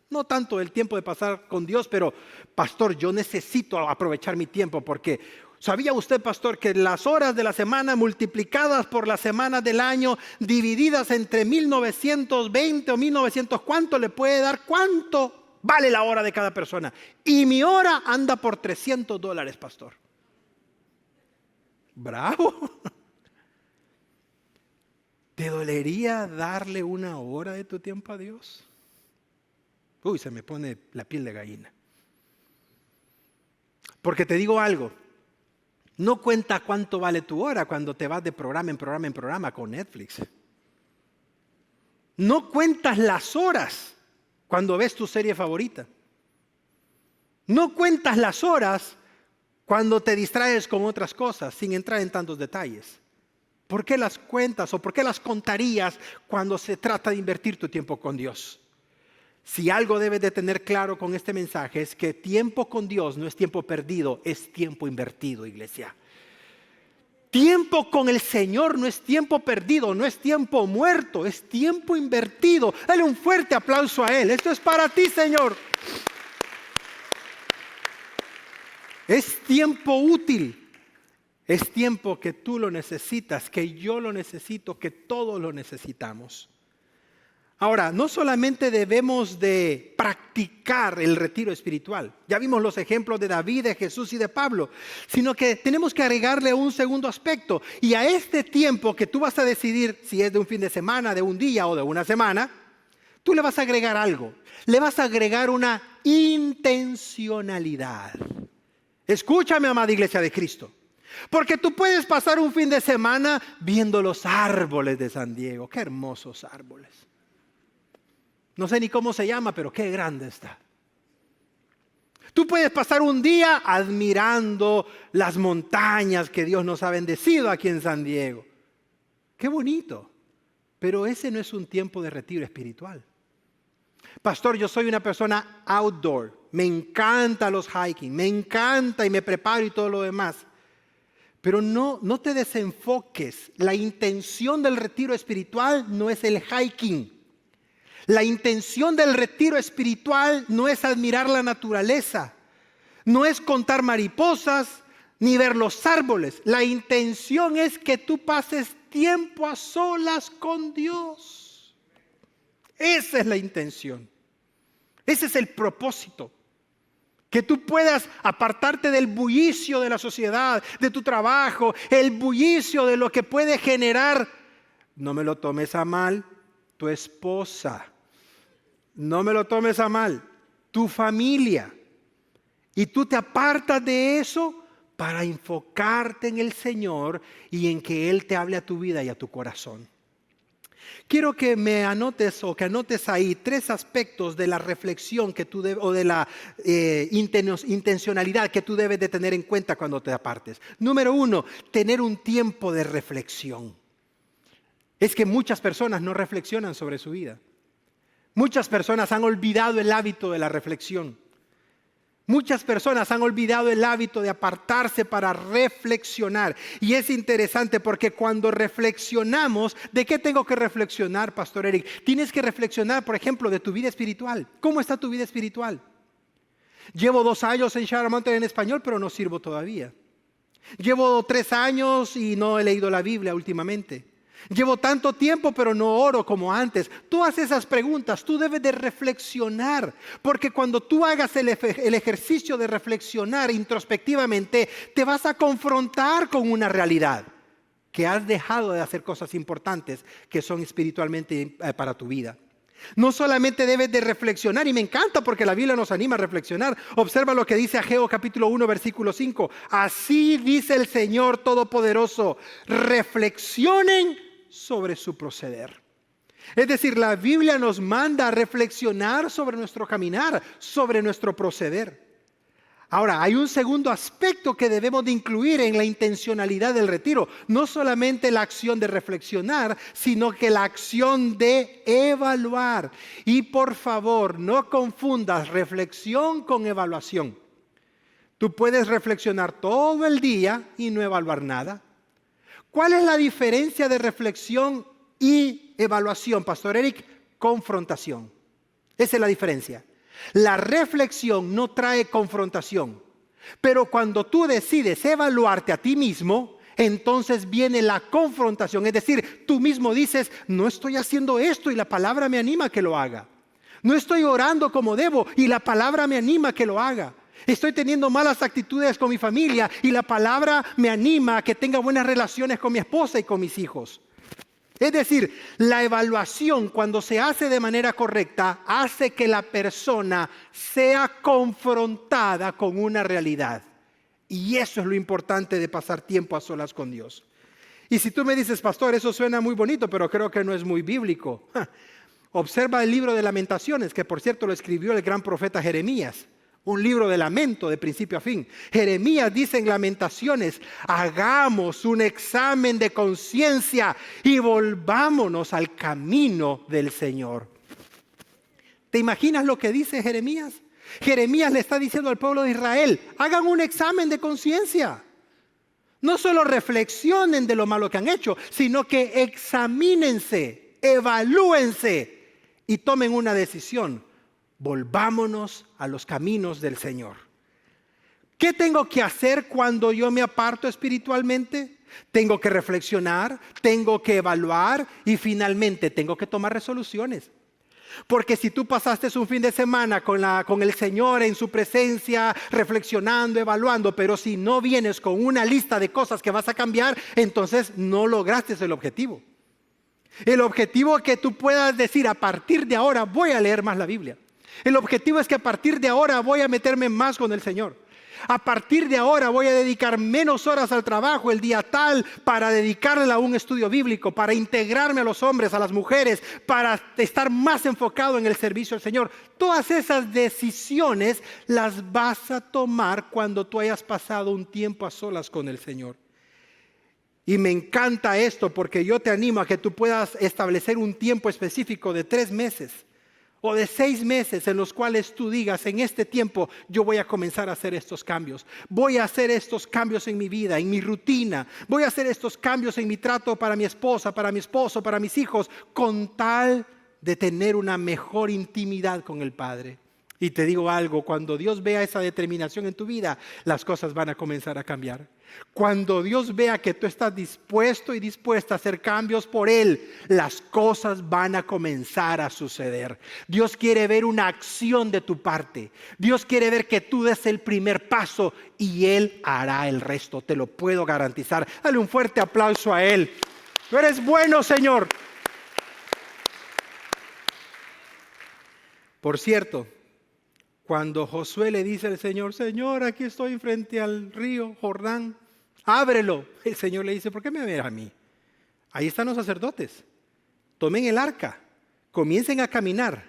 No tanto el tiempo de pasar con Dios, pero pastor, yo necesito aprovechar mi tiempo porque ¿sabía usted, pastor, que las horas de la semana multiplicadas por las semanas del año, divididas entre 1920 o 1900, ¿cuánto le puede dar? ¿Cuánto vale la hora de cada persona? Y mi hora anda por $300, pastor. Bravo. ¿Te dolería darle 1 hora de tu tiempo a Dios? Uy, se me pone la piel de gallina. Porque te digo algo, no cuenta cuánto vale tu hora cuando te vas de programa en programa en programa con Netflix. No cuentas las horas cuando ves tu serie favorita. No cuentas las horas cuando te distraes con otras cosas, sin entrar en tantos detalles. ¿Por qué las cuentas o por qué las contarías cuando se trata de invertir tu tiempo con Dios? Si algo debes de tener claro con este mensaje es que tiempo con Dios no es tiempo perdido, es tiempo invertido, iglesia. Tiempo con el Señor no es tiempo perdido, no es tiempo muerto, es tiempo invertido. Dale un fuerte aplauso a Él. Esto es para ti, Señor. Es tiempo útil. Es tiempo que tú lo necesitas, que yo lo necesito, que todos lo necesitamos. Ahora, no solamente debemos de practicar el retiro espiritual. Ya vimos los ejemplos de David, de Jesús y de Pablo. Sino que tenemos que agregarle un segundo aspecto. Y a este tiempo que tú vas a decidir si es de un fin de semana, de un día o de una semana, tú le vas a agregar algo. Le vas a agregar una intencionalidad. Escúchame, amada iglesia de Cristo. Porque tú puedes pasar un fin de semana viendo los árboles de San Diego. Qué hermosos árboles. No sé ni cómo se llama, pero qué grande está. Tú puedes pasar un día admirando las montañas que Dios nos ha bendecido aquí en San Diego. Qué bonito. Pero ese no es un tiempo de retiro espiritual. Pastor, yo soy una persona outdoor. Me encanta los hiking. Me encanta y me preparo y todo lo demás. Pero no te desenfoques. La intención del retiro espiritual no es el hiking. La intención del retiro espiritual no es admirar la naturaleza. No es contar mariposas ni ver los árboles. La intención es que tú pases tiempo a solas con Dios. Esa es la intención. Ese es el propósito. Que tú puedas apartarte del bullicio de la sociedad, de tu trabajo, el bullicio de lo que puede generar, no me lo tomes a mal, tu esposa, no me lo tomes a mal, tu familia. Y tú te apartas de eso para enfocarte en el Señor y en que Él te hable a tu vida y a tu corazón. Quiero que me anotes o que anotes ahí 3 aspectos de la reflexión que tú o de la intencionalidad que tú debes de tener en cuenta cuando te apartes. Número 1, tener un tiempo de reflexión. Es que muchas personas no reflexionan sobre su vida. Muchas personas han olvidado el hábito de la reflexión. Muchas personas han olvidado el hábito de apartarse para reflexionar. Y es interesante porque cuando reflexionamos, ¿de qué tengo que reflexionar, Pastor Eric? Tienes que reflexionar, por ejemplo, de tu vida espiritual. ¿Cómo está tu vida espiritual? Llevo 2 años en Shadow Mountain en español, pero no sirvo todavía. Llevo 3 años y no he leído la Biblia últimamente. Llevo tanto tiempo, pero no oro como antes. Todas esas preguntas tú debes de reflexionar, porque cuando tú hagas el ejercicio de reflexionar introspectivamente, te vas a confrontar con una realidad, que has dejado de hacer cosas importantes que son espiritualmente para tu vida. No solamente debes de reflexionar, y me encanta porque la Biblia nos anima a reflexionar. Observa lo que dice Ageo capítulo 1 versículo 5. Así dice el Señor Todopoderoso, reflexionen sobre su proceder. Es decir, la Biblia nos manda a reflexionar sobre nuestro caminar, sobre nuestro proceder. Ahora, hay un segundo aspecto que debemos de incluir en la intencionalidad del retiro. No solamente la acción de reflexionar, sino que la acción de evaluar. Y por favor, no confundas reflexión con evaluación. Tú puedes reflexionar todo el día y no evaluar nada. ¿Cuál es la diferencia de reflexión y evaluación, Pastor Eric? Confrontación. Esa es la diferencia. La reflexión no trae confrontación, pero cuando tú decides evaluarte a ti mismo, entonces viene la confrontación. Es decir, tú mismo dices, no estoy haciendo esto y la palabra me anima a que lo haga. No estoy orando como debo y la palabra me anima a que lo haga. Estoy teniendo malas actitudes con mi familia y la palabra me anima a que tenga buenas relaciones con mi esposa y con mis hijos. Es decir, la evaluación, cuando se hace de manera correcta, hace que la persona sea confrontada con una realidad. Y eso es lo importante de pasar tiempo a solas con Dios. Y si tú me dices, pastor, eso suena muy bonito, pero creo que no es muy bíblico. Observa el libro de Lamentaciones, que por cierto lo escribió el gran profeta Jeremías. Un libro de lamento de principio a fin. Jeremías dice en Lamentaciones, hagamos un examen de conciencia y volvámonos al camino del Señor. ¿Te imaginas lo que dice Jeremías? Jeremías le está diciendo al pueblo de Israel, hagan un examen de conciencia. No solo reflexionen de lo malo que han hecho, sino que examínense, evalúense y tomen una decisión. Volvámonos a los caminos del Señor. ¿Qué tengo que hacer cuando yo me aparto espiritualmente? Tengo que reflexionar, tengo que evaluar y finalmente tengo que tomar resoluciones. Porque si tú pasaste un fin de semana con el Señor en su presencia, reflexionando, evaluando, pero si no vienes con una lista de cosas que vas a cambiar, entonces no lograste el objetivo. El objetivo es que tú puedas decir, a partir de ahora voy a leer más la Biblia. El objetivo es que a partir de ahora voy a meterme más con el Señor. A partir de ahora voy a dedicar menos horas al trabajo el día tal para dedicarle a un estudio bíblico, para integrarme a los hombres, a las mujeres, para estar más enfocado en el servicio al Señor. Todas esas decisiones las vas a tomar cuando tú hayas pasado un tiempo a solas con el Señor. Y me encanta esto porque yo te animo a que tú puedas establecer un tiempo específico de 3 meses. O de 6 meses en los cuales tú digas, en este tiempo yo voy a comenzar a hacer estos cambios. Voy a hacer estos cambios en mi vida, en mi rutina. Voy a hacer estos cambios en mi trato para mi esposa, para mi esposo, para mis hijos, con tal de tener una mejor intimidad con el Padre. Y te digo algo, cuando Dios vea esa determinación en tu vida, las cosas van a comenzar a cambiar. Cuando Dios vea que tú estás dispuesto y dispuesta a hacer cambios por Él, las cosas van a comenzar a suceder. Dios quiere ver una acción de tu parte. Dios quiere ver que tú des el primer paso y Él hará el resto, te lo puedo garantizar. Dale un fuerte aplauso a Él. Tú eres bueno, Señor. Por cierto, cuando Josué le dice al Señor, Señor, aquí estoy frente al río Jordán, ábrelo. El Señor le dice, ¿por qué me ves a mí? Ahí están los sacerdotes. Tomen el arca, comiencen a caminar.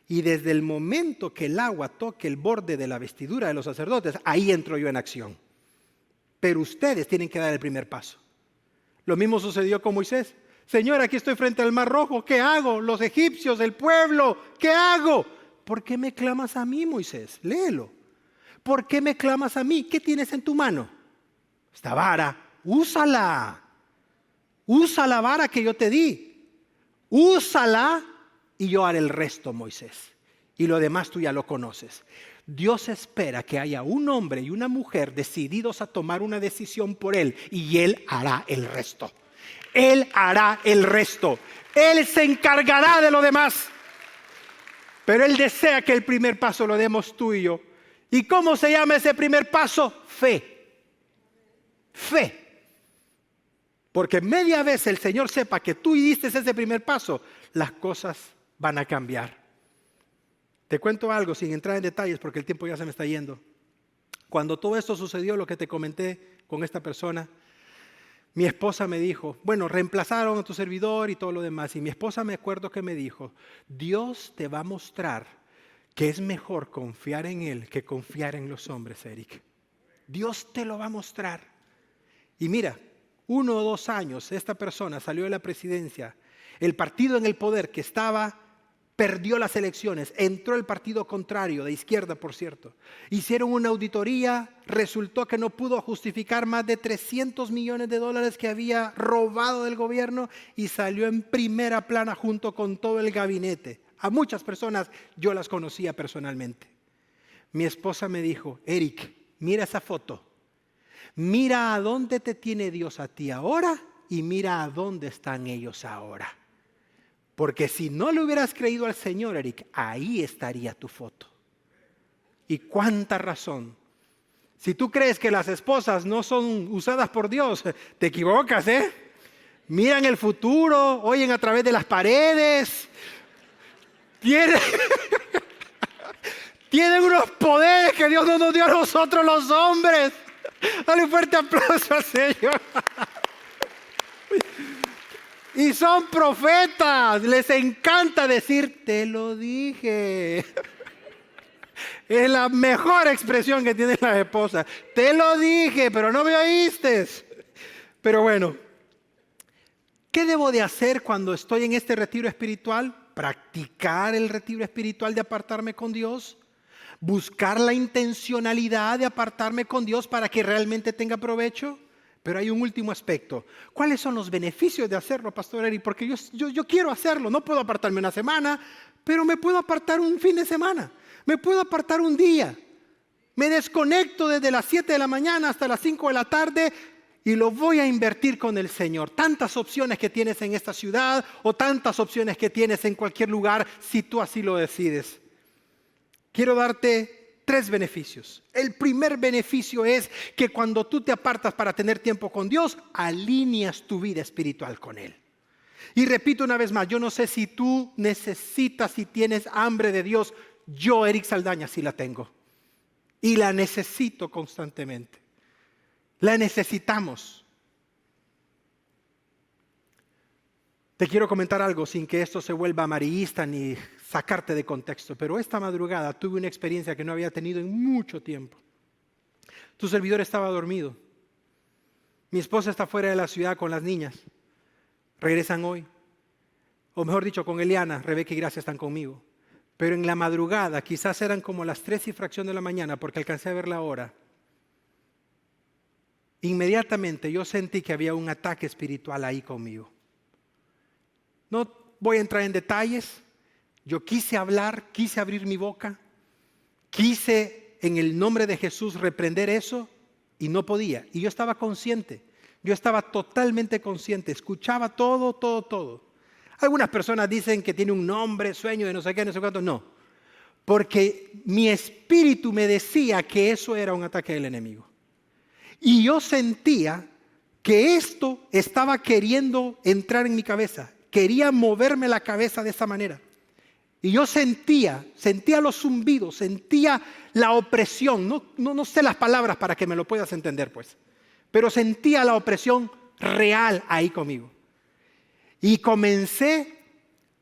Y desde el momento que el agua toque el borde de la vestidura de los sacerdotes, ahí entro yo en acción. Pero ustedes tienen que dar el primer paso. Lo mismo sucedió con Moisés. Señor, aquí estoy frente al Mar Rojo, ¿qué hago? Los egipcios, el pueblo, ¿qué hago? ¿Por qué me clamas a mí, Moisés? Léelo. ¿Por qué me clamas a mí? ¿Qué tienes en tu mano? Esta vara, úsala. Usa la vara que yo te di. Úsala y yo haré el resto, Moisés. Y lo demás tú ya lo conoces. Dios espera que haya un hombre y una mujer decididos a tomar una decisión por Él y Él hará el resto. Él hará el resto. Él se encargará de lo demás. Pero Él desea que el primer paso lo demos tú y yo. ¿Y cómo se llama ese primer paso? Fe. Fe. Porque media vez el Señor sepa que tú diste ese primer paso, las cosas van a cambiar. Te cuento algo sin entrar en detalles porque el tiempo ya se me está yendo. Cuando todo esto sucedió, lo que te comenté con esta persona, Mi esposa me dijo, bueno, reemplazaron a tu servidor y todo lo demás. Y mi esposa me acuerdo que me dijo, Dios te va a mostrar que es mejor confiar en Él que confiar en los hombres, Eric. Dios te lo va a mostrar. Y mira, 1 o 2 años esta persona salió de la presidencia. El partido en el poder que estaba perdió las elecciones, entró el partido contrario, de izquierda por cierto. Hicieron una auditoría, resultó que no pudo justificar más de $300 millones que había robado del gobierno y salió en primera plana junto con todo el gabinete. A muchas personas yo las conocía personalmente. Mi esposa me dijo, Eric, mira esa foto, mira a dónde te tiene Dios a ti ahora y mira a dónde están ellos ahora. Porque si no le hubieras creído al Señor, Eric, ahí estaría tu foto. Y cuánta razón. Si tú crees que las esposas no son usadas por Dios, te equivocas, ¿eh? Miran el futuro, oyen a través de las paredes. Tienen unos poderes que Dios no nos dio a nosotros los hombres. Dale un fuerte aplauso al Señor. Y son profetas, les encanta decir, te lo dije. Es la mejor expresión que tienen las esposas. Te lo dije, pero no me oíste. Pero bueno, ¿qué debo de hacer cuando estoy en este retiro espiritual? Practicar el retiro espiritual de apartarme con Dios. Buscar la intencionalidad de apartarme con Dios para que realmente tenga provecho. Pero hay un último aspecto. ¿Cuáles son los beneficios de hacerlo, Pastor Eric? Porque yo quiero hacerlo. No puedo apartarme una semana, pero me puedo apartar un fin de semana. Me puedo apartar un día. Me desconecto desde las 7 de la mañana hasta las 5 de la tarde y lo voy a invertir con el Señor. Tantas opciones que tienes en esta ciudad o tantas opciones que tienes en cualquier lugar si tú así lo decides. Quiero darte 3 beneficios. El primer beneficio es que cuando tú te apartas para tener tiempo con Dios, alineas tu vida espiritual con Él. Y repito una vez más, yo no sé si tú necesitas, si tienes hambre de Dios. Yo, Eric Saldaña, sí la tengo. Y la necesito constantemente. La necesitamos. Te quiero comentar algo sin que esto se vuelva amarillista ni sacarte de contexto, pero esta madrugada tuve una experiencia que no había tenido en mucho tiempo. Tu servidor estaba dormido. Mi esposa está fuera de la ciudad con las niñas. Regresan hoy. O mejor dicho, con Eliana, Rebeca y Gracia están conmigo. Pero en la madrugada, quizás eran como las 3 y fracción de la mañana, porque alcancé a ver la hora. Inmediatamente yo sentí que había un ataque espiritual ahí conmigo. No voy a entrar en detalles. Yo quise hablar, quise abrir mi boca, quise en el nombre de Jesús reprender eso y no podía. Y yo estaba consciente, yo estaba totalmente consciente, escuchaba todo. Algunas personas dicen que tiene un nombre, sueño de no sé qué, no sé cuánto. No, porque mi espíritu me decía que eso era un ataque del enemigo. Y yo sentía que esto estaba queriendo entrar en mi cabeza, quería moverme la cabeza de esa manera. Y yo sentía los zumbidos, sentía la opresión. No sé las palabras para que me lo puedas entender, pues. Pero sentía la opresión real ahí conmigo. Y comencé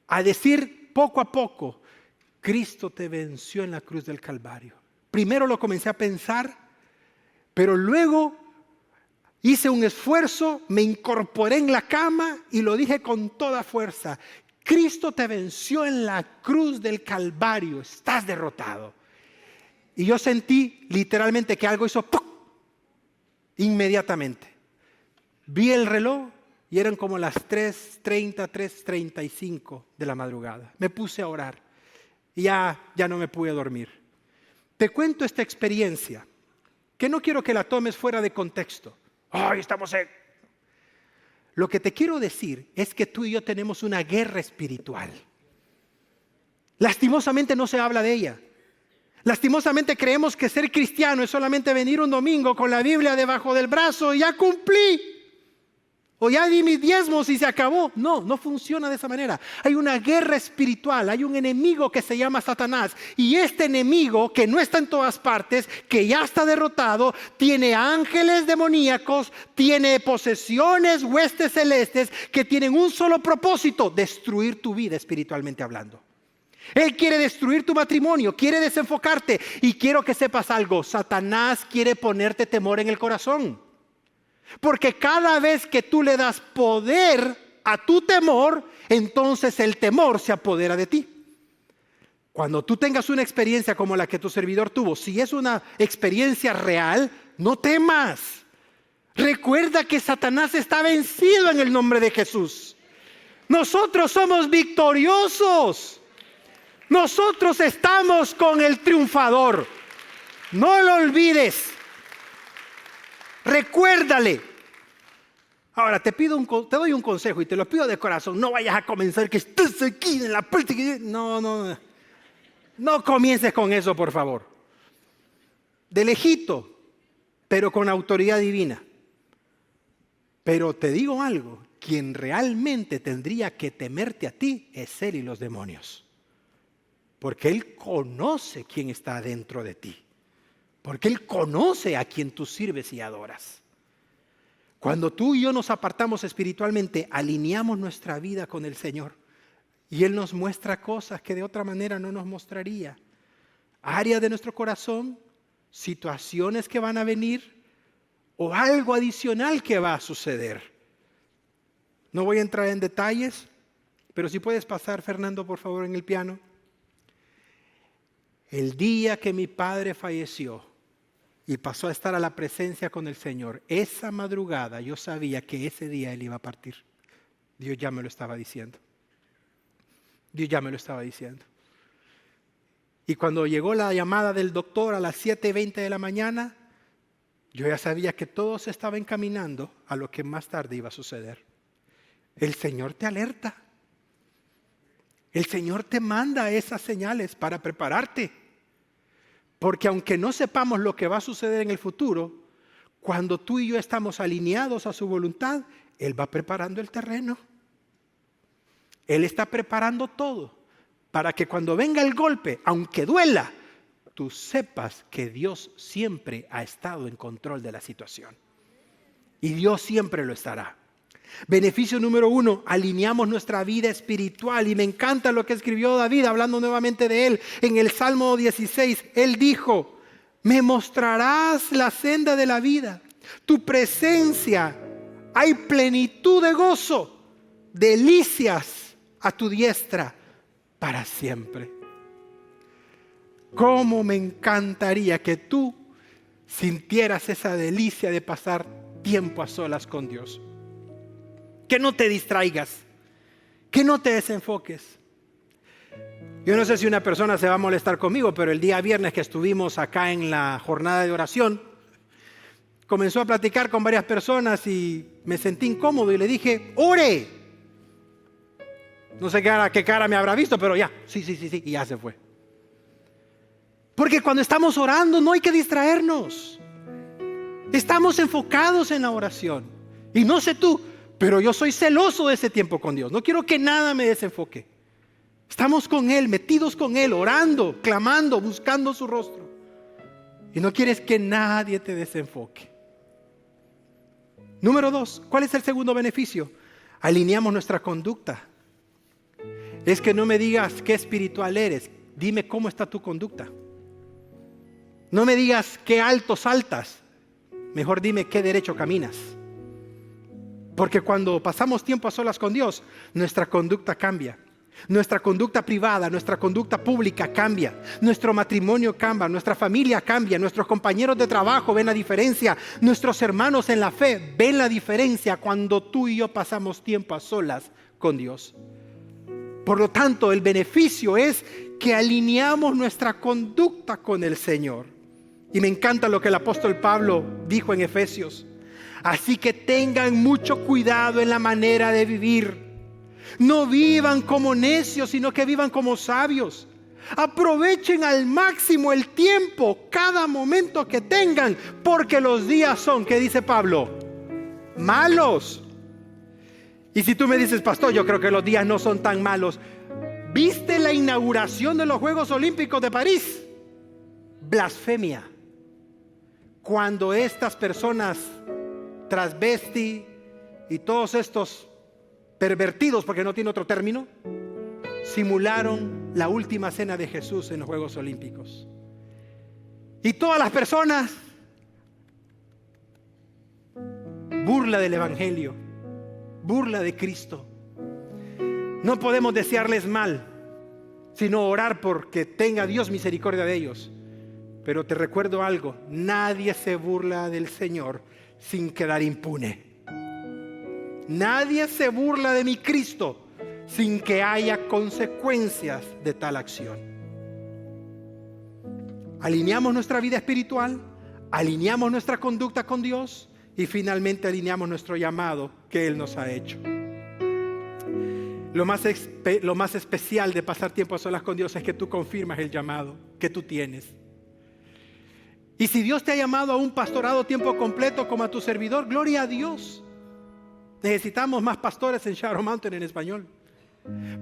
a decir poco a poco, Cristo te venció en la cruz del Calvario. Primero lo comencé a pensar, pero luego hice un esfuerzo, me incorporé en la cama y lo dije con toda fuerza. Cristo te venció en la cruz del Calvario, estás derrotado. Y yo sentí literalmente que algo hizo ¡pum! Inmediatamente. Vi el reloj y eran como las 3:30, 3:35 de la madrugada. Me puse a orar y ya no me pude dormir. Te cuento esta experiencia, que no quiero que la tomes fuera de contexto. ¡Ay, estamos en! Lo que te quiero decir es que tú y yo tenemos una guerra espiritual. Lastimosamente no se habla de ella. Lastimosamente creemos que ser cristiano es solamente venir un domingo con la Biblia debajo del brazo y ya cumplí. O ya di mis diezmos y se acabó. No, no funciona de esa manera. Hay una guerra espiritual, hay un enemigo que se llama Satanás. Y este enemigo, que no está en todas partes, que ya está derrotado, tiene ángeles demoníacos, tiene posesiones, huestes celestes, que tienen un solo propósito: destruir tu vida espiritualmente hablando. Él quiere destruir tu matrimonio, quiere desenfocarte. Y quiero que sepas algo: Satanás quiere ponerte temor en el corazón. Porque cada vez que tú le das poder a tu temor, entonces el temor se apodera de ti. Cuando tú tengas una experiencia como la que tu servidor tuvo, si es una experiencia real, no temas. Recuerda que Satanás está vencido en el nombre de Jesús. Nosotros somos victoriosos. Nosotros estamos con el triunfador. No lo olvides. Recuérdale. Ahora te doy un consejo y te lo pido de corazón. No vayas a comenzar que estés aquí en la práctica. No comiences con eso, por favor. De lejito, pero con autoridad divina. Pero te digo algo: quien realmente tendría que temerte a ti es Él y los demonios. Porque Él conoce quién está dentro de ti. Porque Él conoce a quien tú sirves y adoras. Cuando tú y yo nos apartamos espiritualmente, alineamos nuestra vida con el Señor. Y Él nos muestra cosas que de otra manera no nos mostraría. Áreas de nuestro corazón, situaciones que van a venir o algo adicional que va a suceder. No voy a entrar en detalles, pero si puedes pasar, Fernando, por favor, en el piano. El día que mi padre falleció y pasó a estar a la presencia con el Señor, esa madrugada yo sabía que ese día Él iba a partir. Dios ya me lo estaba diciendo. Dios ya me lo estaba diciendo. Y cuando llegó la llamada del doctor a las 7:20 de la mañana, yo ya sabía que todo se estaba encaminando a lo que más tarde iba a suceder. El Señor te alerta. El Señor te manda esas señales para prepararte. Porque aunque no sepamos lo que va a suceder en el futuro, cuando tú y yo estamos alineados a su voluntad, Él va preparando el terreno. Él está preparando todo para que cuando venga el golpe, aunque duela, tú sepas que Dios siempre ha estado en control de la situación. Y Dios siempre lo estará. Beneficio número 1, alineamos nuestra vida espiritual. Y me encanta lo que escribió David, hablando nuevamente de él. En el Salmo 16, él dijo: me mostrarás la senda de la vida. Tu presencia hay plenitud de gozo, delicias a tu diestra para siempre. Cómo me encantaría que tú sintieras esa delicia de pasar tiempo a solas con Dios. Que no te distraigas, que no te desenfoques. Yo no sé si una persona se va a molestar conmigo, pero el día viernes que estuvimos acá en la jornada de oración, comenzó a platicar con varias personas y me sentí incómodo y le dije: ¡ore! No sé qué cara me habrá visto, pero ya, sí, y ya se fue. Porque cuando estamos orando no hay que distraernos. Estamos enfocados en la oración. Y no sé tú, pero yo soy celoso de ese tiempo con Dios. No quiero que nada me desenfoque. Estamos con Él, metidos con Él, orando, clamando, buscando su rostro. Y no quieres que nadie te desenfoque. Número 2, ¿cuál es el segundo beneficio? Alineamos nuestra conducta. Es que no me digas qué espiritual eres, dime cómo está tu conducta. No me digas qué alto saltas, mejor dime qué derecho caminas. Porque cuando pasamos tiempo a solas con Dios, nuestra conducta cambia. Nuestra conducta privada, nuestra conducta pública cambia. Nuestro matrimonio cambia, nuestra familia cambia. Nuestros compañeros de trabajo ven la diferencia. Nuestros hermanos en la fe ven la diferencia cuando tú y yo pasamos tiempo a solas con Dios. Por lo tanto, el beneficio es que alineamos nuestra conducta con el Señor. Y me encanta lo que el apóstol Pablo dijo en Efesios. Así que tengan mucho cuidado en la manera de vivir. No vivan como necios, sino que vivan como sabios. Aprovechen al máximo el tiempo, cada momento que tengan, porque los días son, ¿qué dice Pablo? Malos. Y si tú me dices, pastor, yo creo que los días no son tan malos. ¿Viste la inauguración de los Juegos Olímpicos de París? Blasfemia. Cuando estas personas transvesti y todos estos pervertidos, porque no tiene otro término, simularon la última cena de Jesús en los Juegos Olímpicos. Y todas las personas, burla del Evangelio, burla de Cristo. No podemos desearles mal, sino orar porque tenga Dios misericordia de ellos. Pero te recuerdo algo, nadie se burla del Señor sin quedar impune. Nadie se burla de mi Cristo sin que haya consecuencias de tal acción. Alineamos nuestra vida espiritual, alineamos nuestra conducta con Dios y finalmente alineamos nuestro llamado que Él nos ha hecho. Lo más especial de pasar tiempo a solas con Dios es que tú confirmas el llamado que tú tienes. Y si Dios te ha llamado a un pastorado tiempo completo como a tu servidor, gloria a Dios. Necesitamos más pastores en Shadow Mountain en español.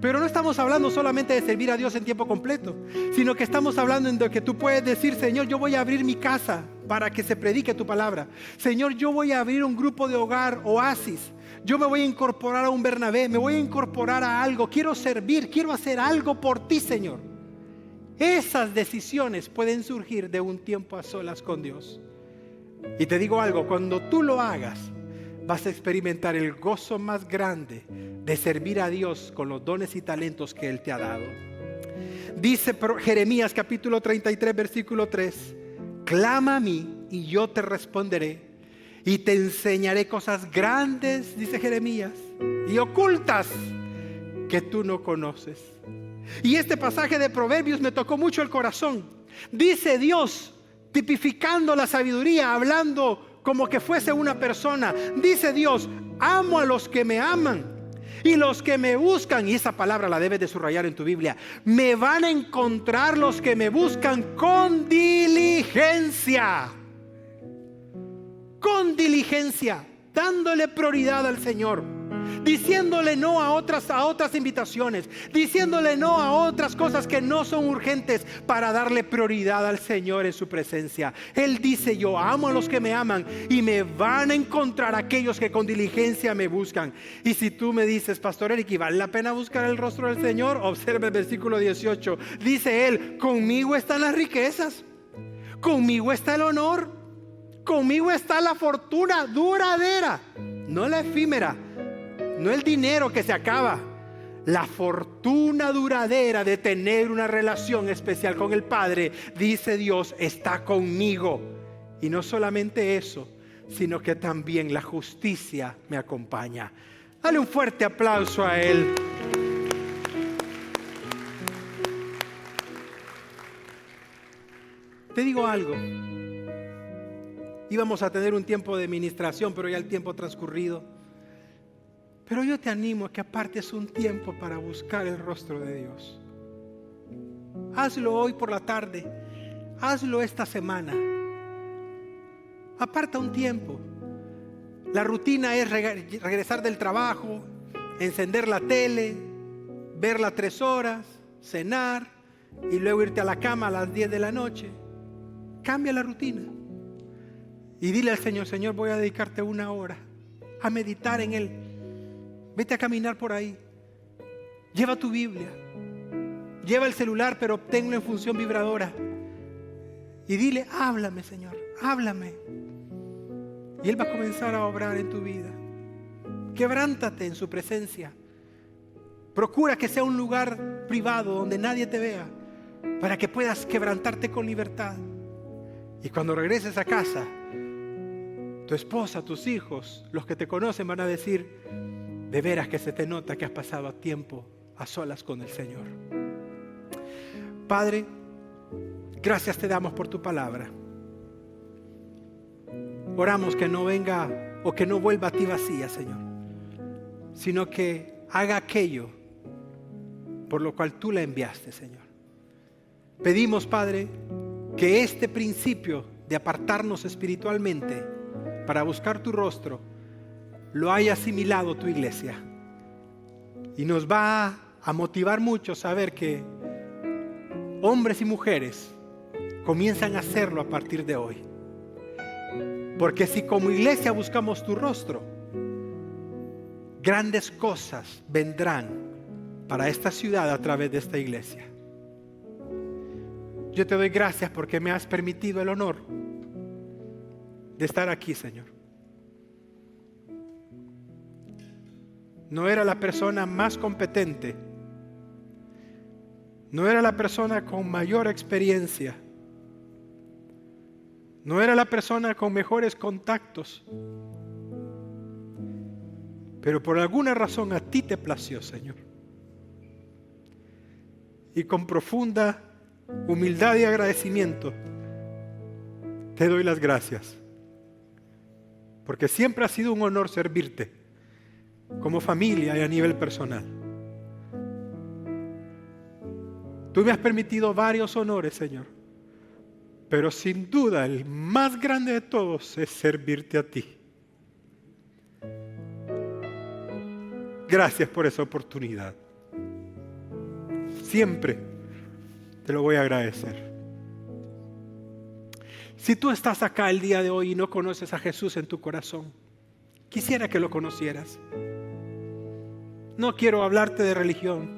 Pero no estamos hablando solamente de servir a Dios en tiempo completo, sino que estamos hablando de que tú puedes decir, Señor, yo voy a abrir mi casa para que se predique tu palabra. Señor, yo voy a abrir un grupo de hogar, Oasis. Yo me voy a incorporar a un Bernabé, me voy a incorporar a algo. Quiero servir, quiero hacer algo por ti, Señor. Esas decisiones pueden surgir de un tiempo a solas con Dios. Y te digo algo, cuando tú lo hagas, vas a experimentar el gozo más grande de servir a Dios con los dones y talentos que Él te ha dado. Dice Jeremías capítulo 33 versículo 3: clama a mí y yo te responderé y te enseñaré cosas grandes, dice Jeremías, y ocultas que tú no conoces. Y este pasaje de Proverbios me tocó mucho el corazón. Dice Dios, tipificando la sabiduría, hablando como que fuese una persona. Dice Dios, amo a los que me aman y los que me buscan. Y esa palabra la debes de subrayar en tu Biblia. Me van a encontrar los que me buscan con diligencia. Con diligencia, dándole prioridad al Señor, diciéndole no a otras invitaciones, diciéndole no a otras cosas que no son urgentes, para darle prioridad al Señor en su presencia. Él dice, yo amo a los que me aman y me van a encontrar aquellos que con diligencia me buscan. Y si tú me dices, Pastor Eric, ¿vale la pena buscar el rostro del Señor? Observa el versículo 18. Dice Él, conmigo están las riquezas, conmigo está el honor, conmigo está la fortuna duradera, no la efímera, no el dinero que se acaba. La fortuna duradera de tener una relación especial con el Padre, dice Dios, está conmigo. Y no solamente eso, sino que también la justicia me acompaña. Dale un fuerte aplauso a Él. Te digo algo. Íbamos a tener un tiempo de ministración, pero ya el tiempo ha transcurrido. Pero yo te animo a que apartes un tiempo para buscar el rostro de Dios. Hazlo hoy por la tarde. Hazlo esta semana. Aparta un tiempo. La rutina es regresar del trabajo, encender la tele, verla 3 horas, cenar y luego irte a la cama a las 10 de la noche. Cambia la rutina. Y dile al Señor, Señor, voy a dedicarte 1 hora a meditar en Él. Vete a caminar por ahí. Lleva tu Biblia. Lleva el celular, pero obténlo en función vibradora. Y dile, háblame, Señor, háblame. Y Él va a comenzar a obrar en tu vida. Quebrántate en su presencia. Procura que sea un lugar privado donde nadie te vea, para que puedas quebrantarte con libertad. Y cuando regreses a casa, tu esposa, tus hijos, los que te conocen van a decir, de veras que se te nota que has pasado tiempo a solas con el Señor. Padre, gracias te damos por tu palabra. Oramos que no venga o que no vuelva a ti vacía, Señor, sino que haga aquello por lo cual tú la enviaste, Señor. Pedimos, Padre, que este principio de apartarnos espiritualmente para buscar tu rostro lo haya asimilado tu iglesia. Y nos va a motivar mucho saber que hombres y mujeres comienzan a hacerlo a partir de hoy. Porque si como iglesia buscamos tu rostro, grandes cosas vendrán para esta ciudad a través de esta iglesia. Yo te doy gracias porque me has permitido el honor de estar aquí, Señor. No era la persona más competente, no era la persona con mayor experiencia, no era la persona con mejores contactos, pero por alguna razón a ti te plació, Señor. Y con profunda humildad y agradecimiento te doy las gracias, porque siempre ha sido un honor servirte como familia y a nivel personal. Tú me has permitido varios honores, Señor, pero sin duda el más grande de todos es servirte a ti. Gracias por esa oportunidad. Siempre te lo voy a agradecer. Si tú estás acá el día de hoy y no conoces a Jesús en tu corazón, quisiera que lo conocieras. No quiero hablarte de religión,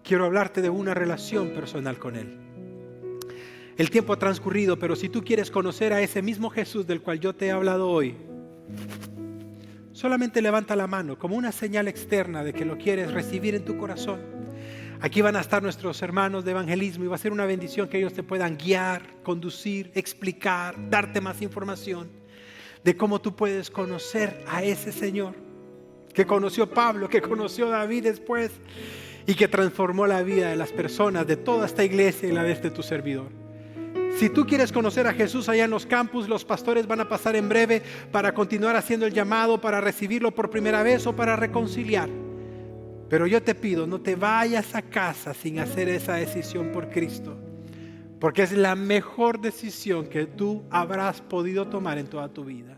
quiero hablarte de una relación personal con Él. El tiempo ha transcurrido, pero si tú quieres conocer a ese mismo Jesús del cual yo te he hablado hoy, solamente levanta la mano como una señal externa de que lo quieres recibir en tu corazón. Aquí van a estar nuestros hermanos de evangelismo y va a ser una bendición que ellos te puedan guiar, conducir, explicar, darte más información de cómo tú puedes conocer a ese Señor que conoció Pablo, que conoció David después y que transformó la vida de las personas de toda esta iglesia y la de este tu servidor. Si tú quieres conocer a Jesús allá en los campus, los pastores van a pasar en breve para continuar haciendo el llamado, para recibirlo por primera vez o para reconciliar. Pero yo te pido, no te vayas a casa sin hacer esa decisión por Cristo, porque es la mejor decisión que tú habrás podido tomar en toda tu vida.